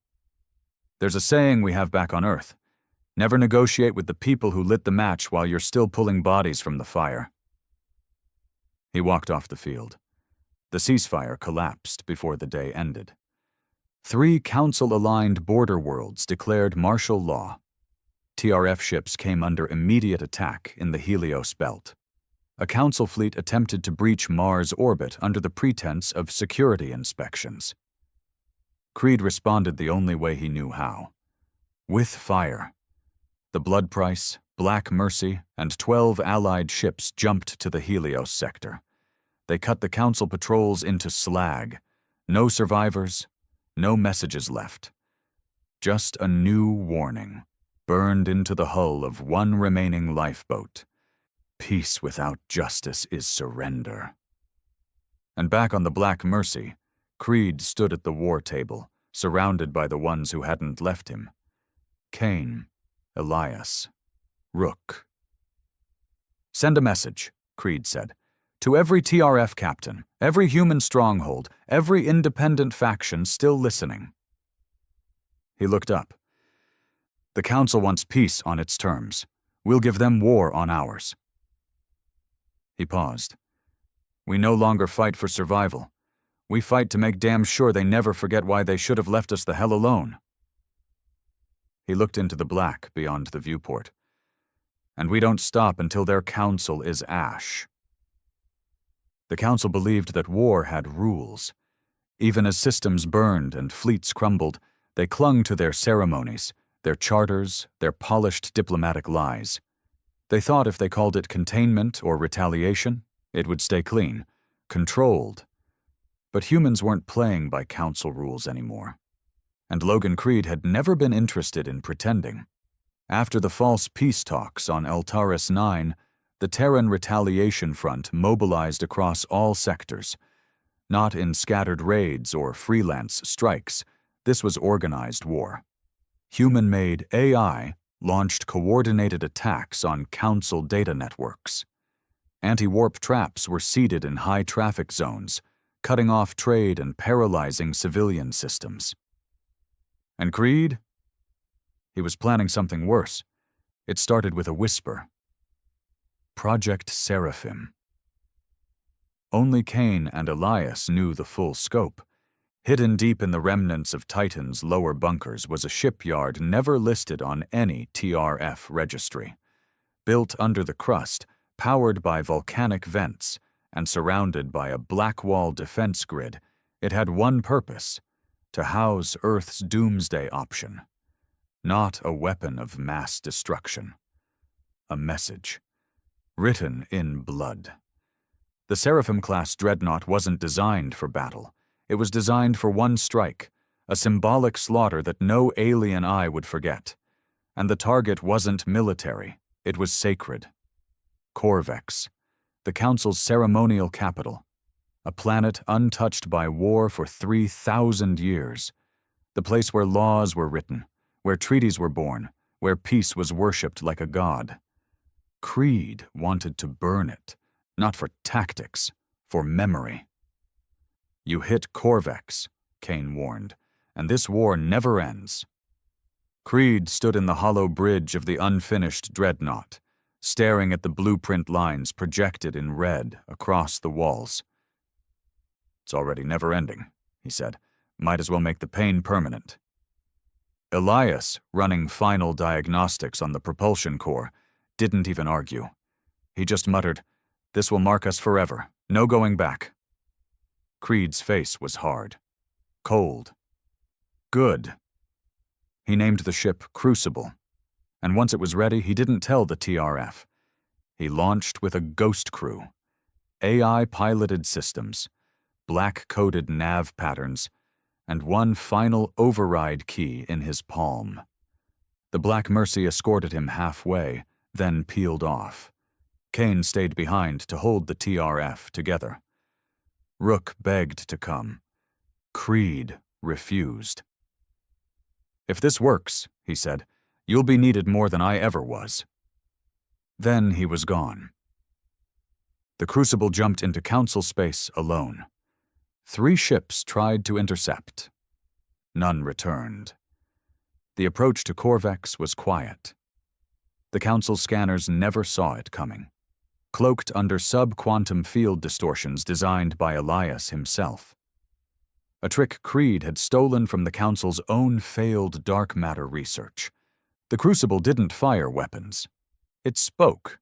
"There's a saying we have back on Earth. Never negotiate with the people who lit the match while you're still pulling bodies from the fire." He walked off the field. The ceasefire collapsed before the day ended. 3 Council-aligned border worlds declared martial law. TRF ships came under immediate attack in the Helios Belt. A Council fleet attempted to breach Mars' orbit under the pretense of security inspections. Creed responded the only way he knew how: with fire. The Blood Price, Black Mercy, and 12 Allied ships jumped to the Helios sector. They cut the Council patrols into slag. No survivors, no messages left. Just a new warning, burned into the hull of one remaining lifeboat. Peace without justice is surrender. And back on the Black Mercy, Creed stood at the war table, surrounded by the ones who hadn't left him. Kane, Elias, Rook. "Send a message," Creed said. To every TRF captain, every human stronghold, every independent faction still listening. He looked up. The Council wants peace on its terms. We'll give them war on ours. He paused. We no longer fight for survival. We fight to make damn sure they never forget why they should have left us the hell alone. He looked into the black beyond the viewport. And we don't stop until their council is ash. The Council believed that war had rules. Even as systems burned and fleets crumbled, they clung to their ceremonies, their charters, their polished diplomatic lies. They thought if they called it containment or retaliation, it would stay clean, controlled. But humans weren't playing by Council rules anymore. And Logan Creed had never been interested in pretending. After the false peace talks on Eltaris 9, the Terran Retaliation Front mobilized across all sectors. Not in scattered raids or freelance strikes, this was organized war. Human-made AI launched coordinated attacks on Council data networks. Anti-warp traps were seated in high-traffic zones, cutting off trade and paralyzing civilian systems. And Creed? He was planning something worse. It started with a whisper. Project Seraphim. Only Cain and Elias knew the full scope. Hidden deep in the remnants of Titan's lower bunkers was a shipyard never listed on any TRF registry. Built under the crust, powered by volcanic vents, and surrounded by a black wall defense grid, it had one purpose: to house Earth's doomsday option. Not a weapon of mass destruction. A message. Written in blood. The Seraphim-class dreadnought wasn't designed for battle. It was designed for one strike, a symbolic slaughter that no alien eye would forget. And the target wasn't military, it was sacred. Corvex, the Council's ceremonial capital. A planet untouched by war for 3,000 years. The place where laws were written, where treaties were born, where peace was worshipped like a god. Creed wanted to burn it, not for tactics, for memory. You hit Corvex, Cain warned, and this war never ends. Creed stood in the hollow bridge of the unfinished dreadnought, staring at the blueprint lines projected in red across the walls. It's already never ending, he said. Might as well make the pain permanent. Elias, running final diagnostics on the propulsion core, didn't even argue. He just muttered, "This will mark us forever. No going back." Creed's face was hard. Cold. Good. He named the ship Crucible. And once it was ready, he didn't tell the TRF. He launched with a ghost crew. AI-piloted systems, black-coded nav patterns, and one final override key in his palm. The Black Mercy escorted him halfway, then peeled off. Cain stayed behind to hold the TRF together. Rook begged to come. Creed refused. "If this works," he said, "you'll be needed more than I ever was." Then he was gone. The Crucible jumped into Council space alone. 3 ships tried to intercept. None returned. The approach to Corvex was quiet. The Council scanners never saw it coming, cloaked under sub-quantum field distortions designed by Elias himself. A trick Creed had stolen from the Council's own failed dark matter research. The Crucible didn't fire weapons. It spoke.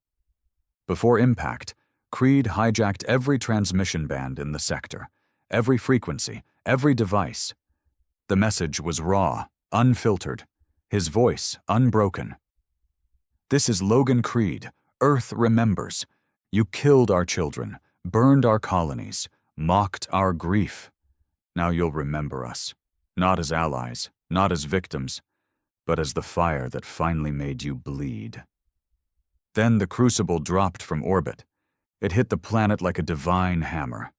Before impact, Creed hijacked every transmission band in the sector, every frequency, every device. The message was raw, unfiltered, his voice unbroken. "This is Logan Creed. Earth remembers. You killed our children, burned our colonies, mocked our grief. Now you'll remember us, not as allies, not as victims, but as the fire that finally made you bleed." Then the Crucible dropped from orbit. It hit the planet like a divine hammer.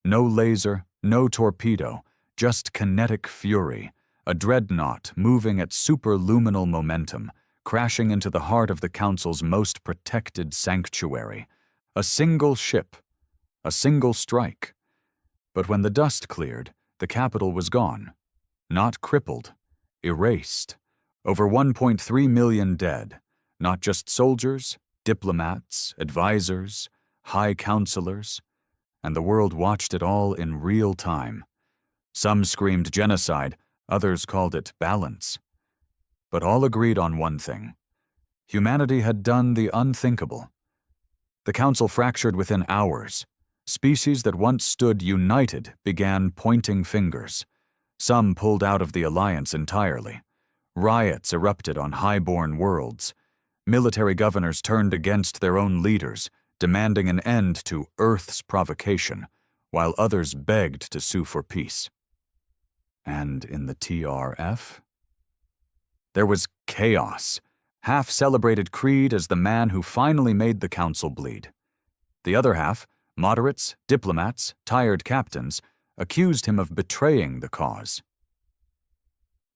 No laser, no torpedo, just kinetic fury, a dreadnought moving at superluminal momentum, crashing into the heart of the Council's most protected sanctuary. A single ship, A single strike. But when the dust cleared, the capital was gone. Not crippled. Erased. Over 1.3 million dead. Not just soldiers, diplomats, advisors, high counselors. And the world watched it all in real time. Some screamed genocide, others called it balance. But all agreed on one thing. Humanity had done the unthinkable. The council fractured within hours. Species that once stood united began pointing fingers. Some pulled out of the alliance entirely. Riots erupted on high-born worlds. Military governors turned against their own leaders, demanding an end to Earth's provocation, while others begged to sue for peace. And in the TRF? There was chaos. Half celebrated Creed as the man who finally made the council bleed. The other half, moderates, diplomats, tired captains, accused him of betraying the cause.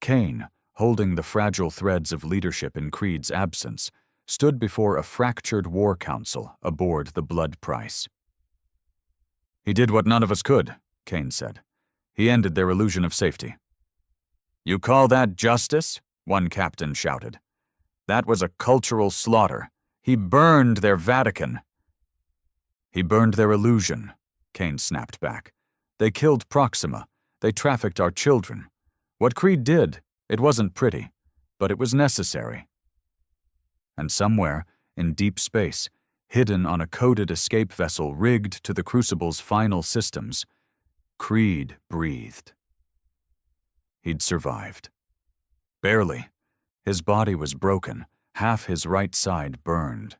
Kane, holding the fragile threads of leadership in Creed's absence, stood before a fractured war council aboard the Blood Price. "He did what none of us could," Kane said. "He ended their illusion of safety." "You call that justice?" one captain shouted. "That was a cultural slaughter. He burned their Vatican." "He burned their illusion," Kane snapped back. "They killed Proxima. They trafficked our children. What Creed did, it wasn't pretty, but it was necessary." And somewhere, in deep space, hidden on a coded escape vessel rigged to the Crucible's final systems, Creed breathed. He'd survived. Barely. His body was broken, half his right side burned.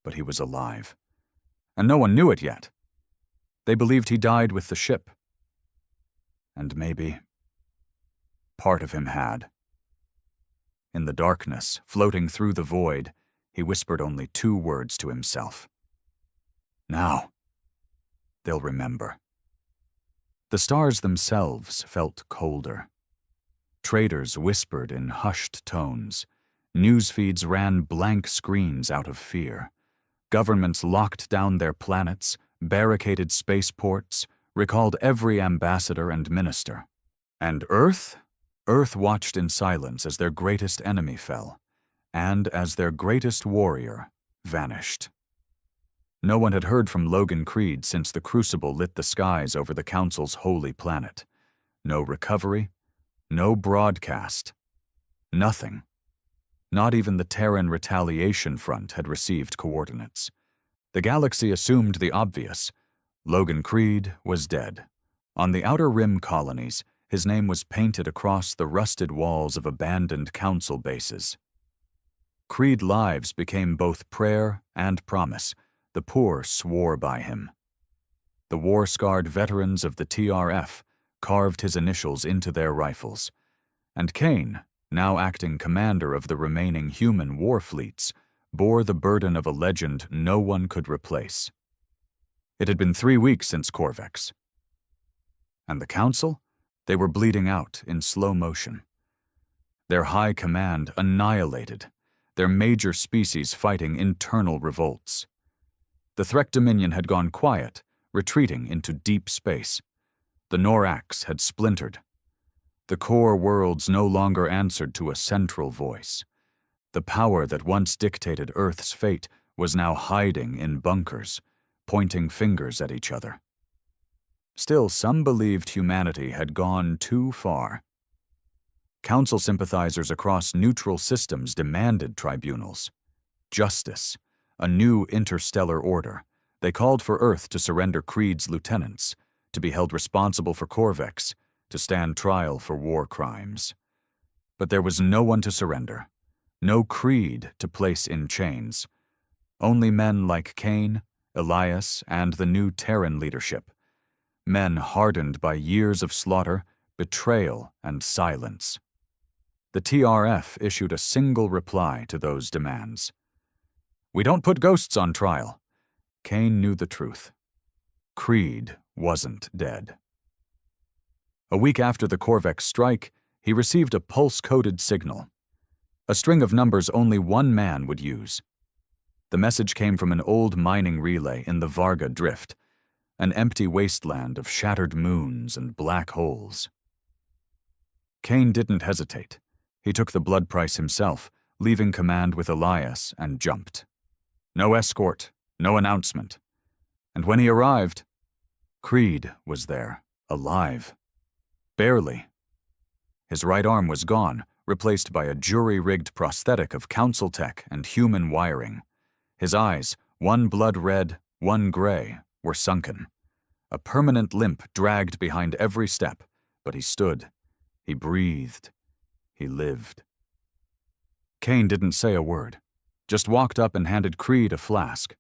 But he was alive. And no one knew it yet. They believed he died with the ship. And maybe part of him had. In the darkness, floating through the void, he whispered only 2 words to himself. "Now, they'll remember." The stars themselves felt colder. Traitors whispered in hushed tones. News feeds ran blank screens out of fear. Governments locked down their planets, barricaded spaceports, recalled every ambassador and minister. And Earth? Earth watched in silence as their greatest enemy fell, and as their greatest warrior vanished. No one had heard from Logan Creed since the Crucible lit the skies over the Council's holy planet. No recovery, no broadcast, nothing. Not even the Terran retaliation front had received coordinates. The galaxy assumed the obvious. Logan Creed was dead. On the Outer Rim colonies, his name was painted across the rusted walls of abandoned council bases. Creed lives became both prayer and promise. The poor swore by him. The war-scarred veterans of the TRF carved his initials into their rifles. And Kane, now acting commander of the remaining human war fleets, bore the burden of a legend no one could replace. It had been 3 weeks since Corvex. And the Council? They were bleeding out in slow motion. Their high command annihilated, their major species fighting internal revolts. The Threk Dominion had gone quiet, retreating into deep space. The Norax had splintered. The core worlds no longer answered to a central voice. The power that once dictated Earth's fate was now hiding in bunkers, pointing fingers at each other. Still, some believed humanity had gone too far. Council sympathizers across neutral systems demanded tribunals. Justice. A new interstellar order. They called for Earth to surrender Creed's lieutenants, to be held responsible for Corvex, to stand trial for war crimes. But there was no one to surrender. No Creed to place in chains. Only men like Kane, Elias, and the new Terran leadership. Men hardened by years of slaughter, betrayal, and silence. The TRF issued a single reply to those demands. "We don't put ghosts on trial." Kane knew the truth. Creed wasn't dead. A week after the Corvex strike, he received a pulse-coded signal. A string of numbers only one man would use. The message came from an old mining relay in the Varga Drift. an empty wasteland of shattered moons and black holes. Cain didn't hesitate. He took the blood price himself, leaving command with Elias, and jumped. No escort, no announcement. And when he arrived, Creed was there, alive. Barely. His right arm was gone, replaced by a jury-rigged prosthetic of council tech and human wiring. His eyes, one blood red, one gray, were sunken. A permanent limp dragged behind every step, but he stood. He breathed. He lived. Cain didn't say a word, just walked up and handed Creed a flask.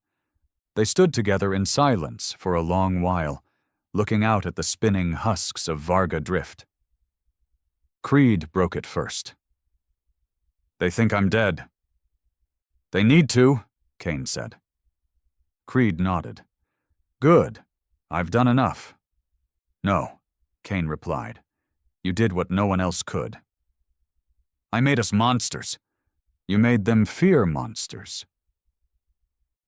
They stood together in silence for a long while, looking out at the spinning husks of Varga Drift. Creed broke it first. "They think I'm dead." "They need to," Cain said. Creed nodded. "Good. I've done enough." "No," Cain replied. "You did what no one else could." "I made us monsters. You made them fear monsters."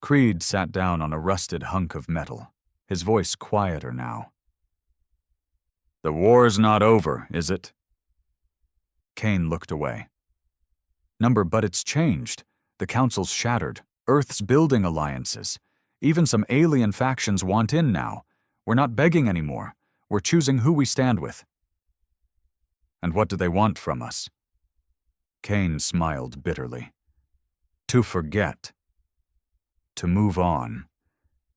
Creed sat down on a rusted hunk of metal, his voice quieter now. "The war's not over, is it?" Cain looked away. But it's changed. The Council's shattered. Earth's building alliances. Even some alien factions want in now. We're not begging anymore. We're choosing who we stand with. "And what do they want from us?" Cain smiled bitterly. "To forget. To move on.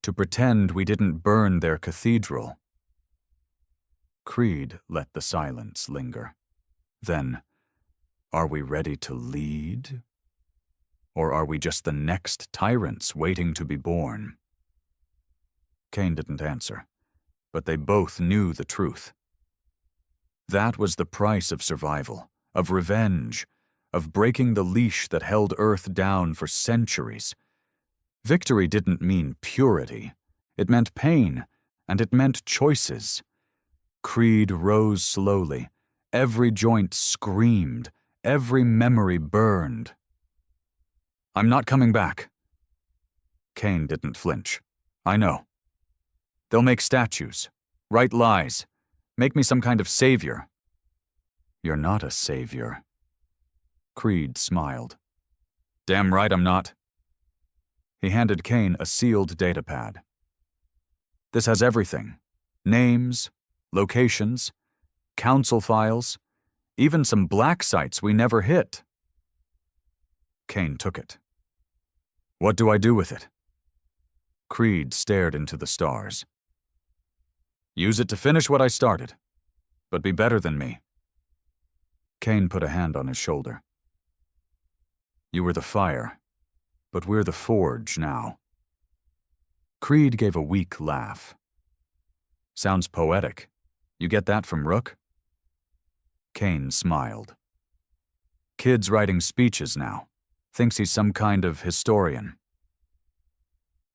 To pretend we didn't burn their cathedral." Creed let the silence linger. Then, "Are we ready to lead? Or are we just the next tyrants waiting to be born?" Cain didn't answer, but they both knew the truth. That was the price of survival, of revenge, of breaking the leash that held Earth down for centuries. Victory didn't mean purity. It meant pain, and it meant choices. Creed rose slowly. Every joint screamed. Every memory burned. "I'm not coming back." Cain didn't flinch. "I know. They'll make statues, write lies, make me some kind of savior." "You're not a savior." Creed smiled. "Damn right I'm not." He handed Cain a sealed datapad. "This has everything. Names, locations, council files, even some black sites we never hit." Cain took it. "What do I do with it?" Creed stared into the stars. "Use it to finish what I started, but be better than me." Cain put a hand on his shoulder. "You were the fire, but we're the forge now." Creed gave a weak laugh. "Sounds poetic. You get that from Rook?" Cain smiled. "Kid's writing speeches now. Thinks he's some kind of historian."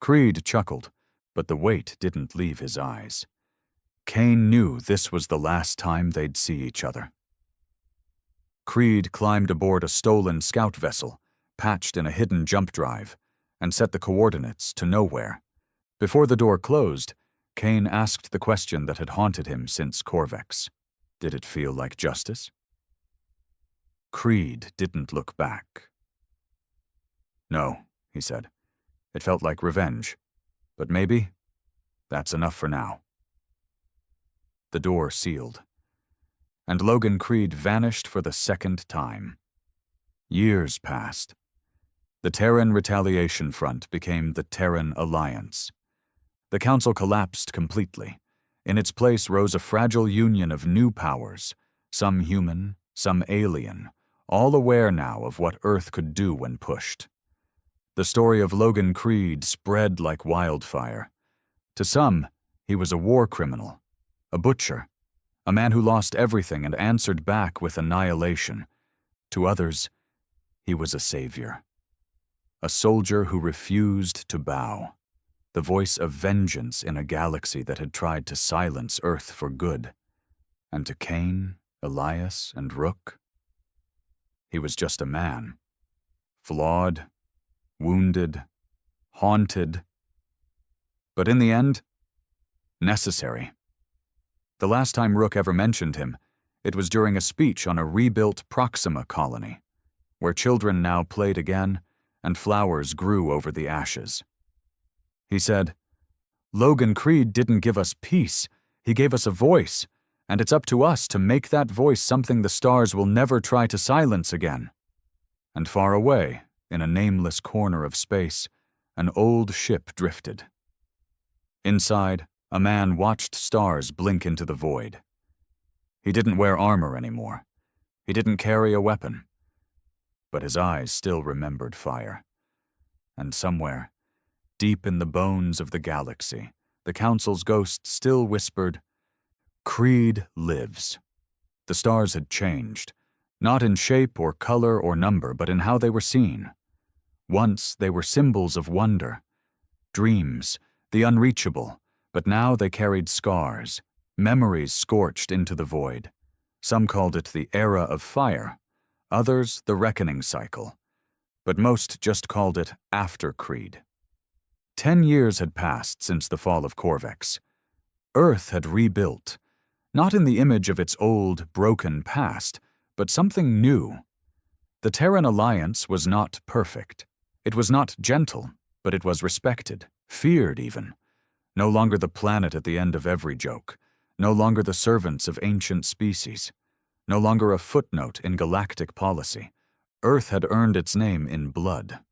Creed chuckled, but the weight didn't leave his eyes. Cain knew this was the last time they'd see each other. Creed climbed aboard a stolen scout vessel, patched in a hidden jump drive, and set the coordinates to nowhere. Before the door closed, Cain asked the question that had haunted him since Corvex. Did it feel like justice? Creed didn't look back. "No," he said. "It felt like revenge. But maybe that's enough for now." The door sealed, and Logan Creed vanished for the second time. Years passed. The Terran Retaliation Front became the Terran Alliance. The Council collapsed completely. In its place rose a fragile union of new powers, some human, some alien, all aware now of what Earth could do when pushed. The story of Logan Creed spread like wildfire. To some, he was a war criminal, a butcher, a man who lost everything and answered back with annihilation. To others, he was a savior, a soldier who refused to bow, the voice of vengeance in a galaxy that had tried to silence Earth for good. And to Cain, Elias, and Rook, he was just a man, flawed, wounded, haunted. But in the end, necessary. The last time Rook ever mentioned him, it was during a speech on a rebuilt Proxima colony, where children now played again and flowers grew over the ashes. He said, "Logan Creed didn't give us peace, he gave us a voice, and it's up to us to make that voice something the stars will never try to silence again." And far away, in a nameless corner of space, an old ship drifted. Inside, a man watched stars blink into the void. He didn't wear armor anymore. He didn't carry a weapon. But his eyes still remembered fire. And somewhere, deep in the bones of the galaxy, the Council's ghost still whispered, "Creed lives." The stars had changed, not in shape or color or number, but in how they were seen. Once they were symbols of wonder, dreams, the unreachable, but now they carried scars, memories scorched into the void. Some called it the era of fire, others the reckoning cycle, but most just called it after Creed. 10 years had passed since the fall of Corvex. Earth had rebuilt, not in the image of its old, broken past, but something new. The Terran alliance was not perfect. It was not gentle, but it was respected, feared even. No longer the planet at the end of every joke, no longer the servants of ancient species, no longer a footnote in galactic policy. Earth had earned its name in blood.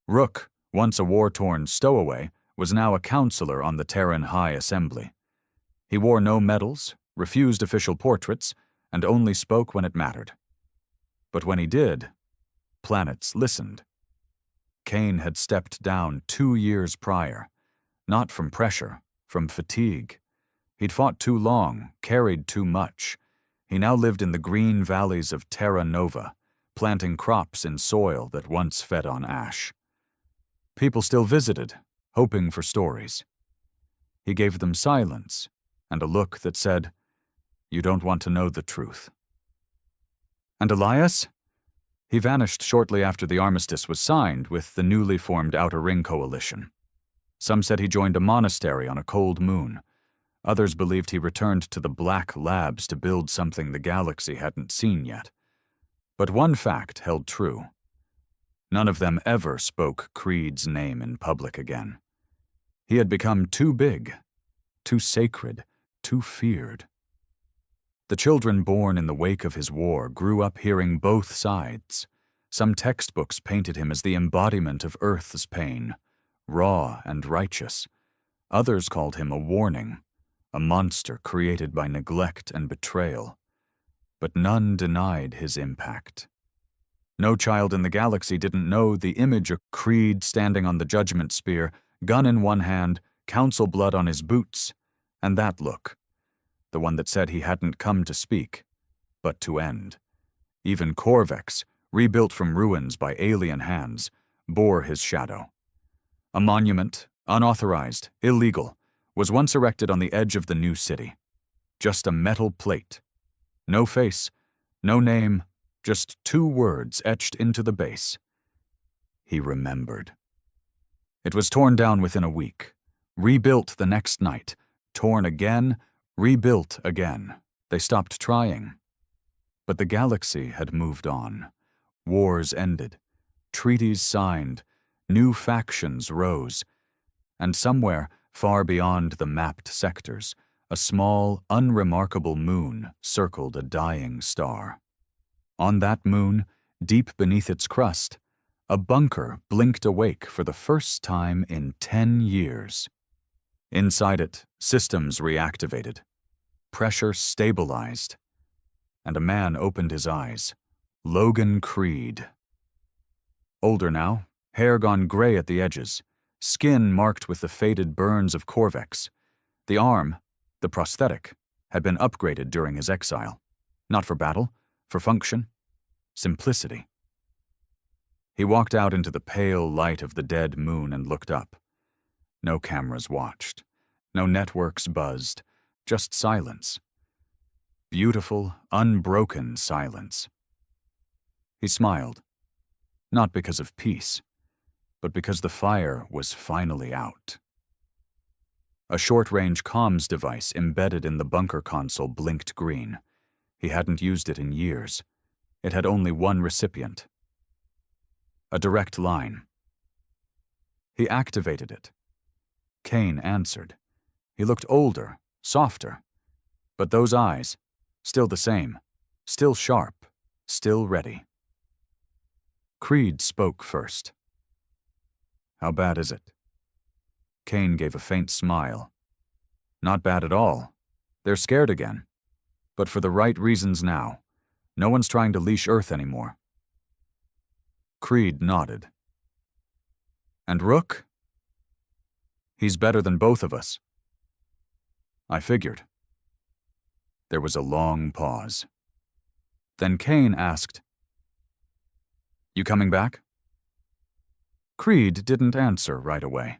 Rook, once a war-torn stowaway, was now a counselor on the Terran High Assembly. He wore no medals, refused official portraits, and only spoke when it mattered. But when he did, planets listened. Kane had stepped down 2 years prior, not from pressure, from fatigue. He'd fought too long, carried too much. He now lived in the green valleys of Terra Nova, planting crops in soil that once fed on ash. People still visited, hoping for stories. He gave them silence and a look that said, "You don't want to know the truth." And Elias? He vanished shortly after the armistice was signed with the newly formed Outer Ring Coalition. Some said he joined a monastery on a cold moon. Others believed he returned to the Black Labs to build something the galaxy hadn't seen yet. But one fact held true. None of them ever spoke Creed's name in public again. He had become too big, too sacred, too feared. The children born in the wake of his war grew up hearing both sides. Some textbooks painted him as the embodiment of Earth's pain, raw and righteous. Others called him a warning, a monster created by neglect and betrayal. But none denied his impact. No child in the galaxy didn't know the image of Creed standing on the judgment spear, gun in one hand, council blood on his boots, and that look, the one that said he hadn't come to speak, but to end. Even Corvex, rebuilt from ruins by alien hands, bore his shadow. A monument, unauthorized, illegal, was once erected on the edge of the new city. Just a metal plate. No face, no name, just 2 words etched into the base. He remembered. It was torn down within a week, rebuilt the next night, torn again, rebuilt again. They stopped trying. But the galaxy had moved on. Wars ended. Treaties signed. New factions rose. And somewhere, far beyond the mapped sectors, a small, unremarkable moon circled a dying star. On that moon, deep beneath its crust, a bunker blinked awake for the first time in 10 years. Inside it, systems reactivated. Pressure stabilized. And a man opened his eyes. Logan Creed. Older now, hair gone gray at the edges, skin marked with the faded burns of Corvex. The arm, the prosthetic, had been upgraded during his exile. Not for battle, for function, simplicity. He walked out into the pale light of the dead moon and looked up. No cameras watched. No networks buzzed. Just silence. Beautiful, unbroken silence. He smiled. Not because of peace, but because the fire was finally out. A short-range comms device embedded in the bunker console blinked green. He hadn't used it in years. It had only one recipient. A direct line. He activated it. Kane answered. He looked older, softer. But those eyes, still the same, still sharp, still ready. Creed spoke first. "How bad is it?" Kane gave a faint smile. "Not bad at all. They're scared again. But for the right reasons now. No one's trying to leash Earth anymore." Creed nodded. "And Rook?" "He's better than both of us." "I figured." There was a long pause. Then Kane asked, "You coming back?" Creed didn't answer right away.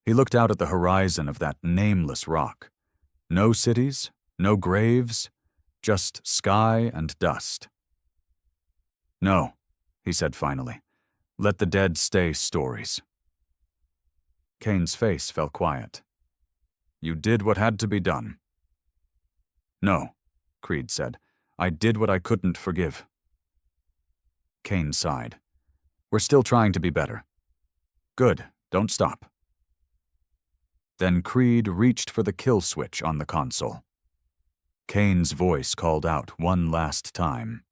He looked out at the horizon of that nameless rock. No cities, no graves, just sky and dust. "No," he said finally. "Let the dead stay stories." Kane's face fell quiet. "You did what had to be done." "No," Creed said. "I did what I couldn't forgive." Kane sighed. "We're still trying to be better." "Good, don't stop." Then Creed reached for the kill switch on the console. Kane's voice called out one last time.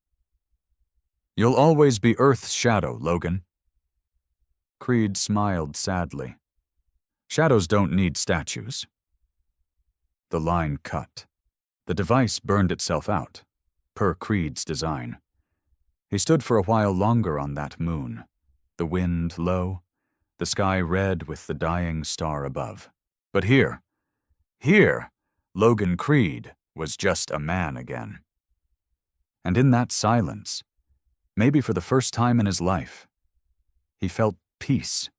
"You'll always be Earth's shadow, Logan." Creed smiled sadly. "Shadows don't need statues." The line cut. The device burned itself out, per Creed's design. He stood for a while longer on that moon, the wind low, the sky red with the dying star above. But here, Logan Creed was just a man again. And in that silence, maybe for the first time in his life, he felt peace.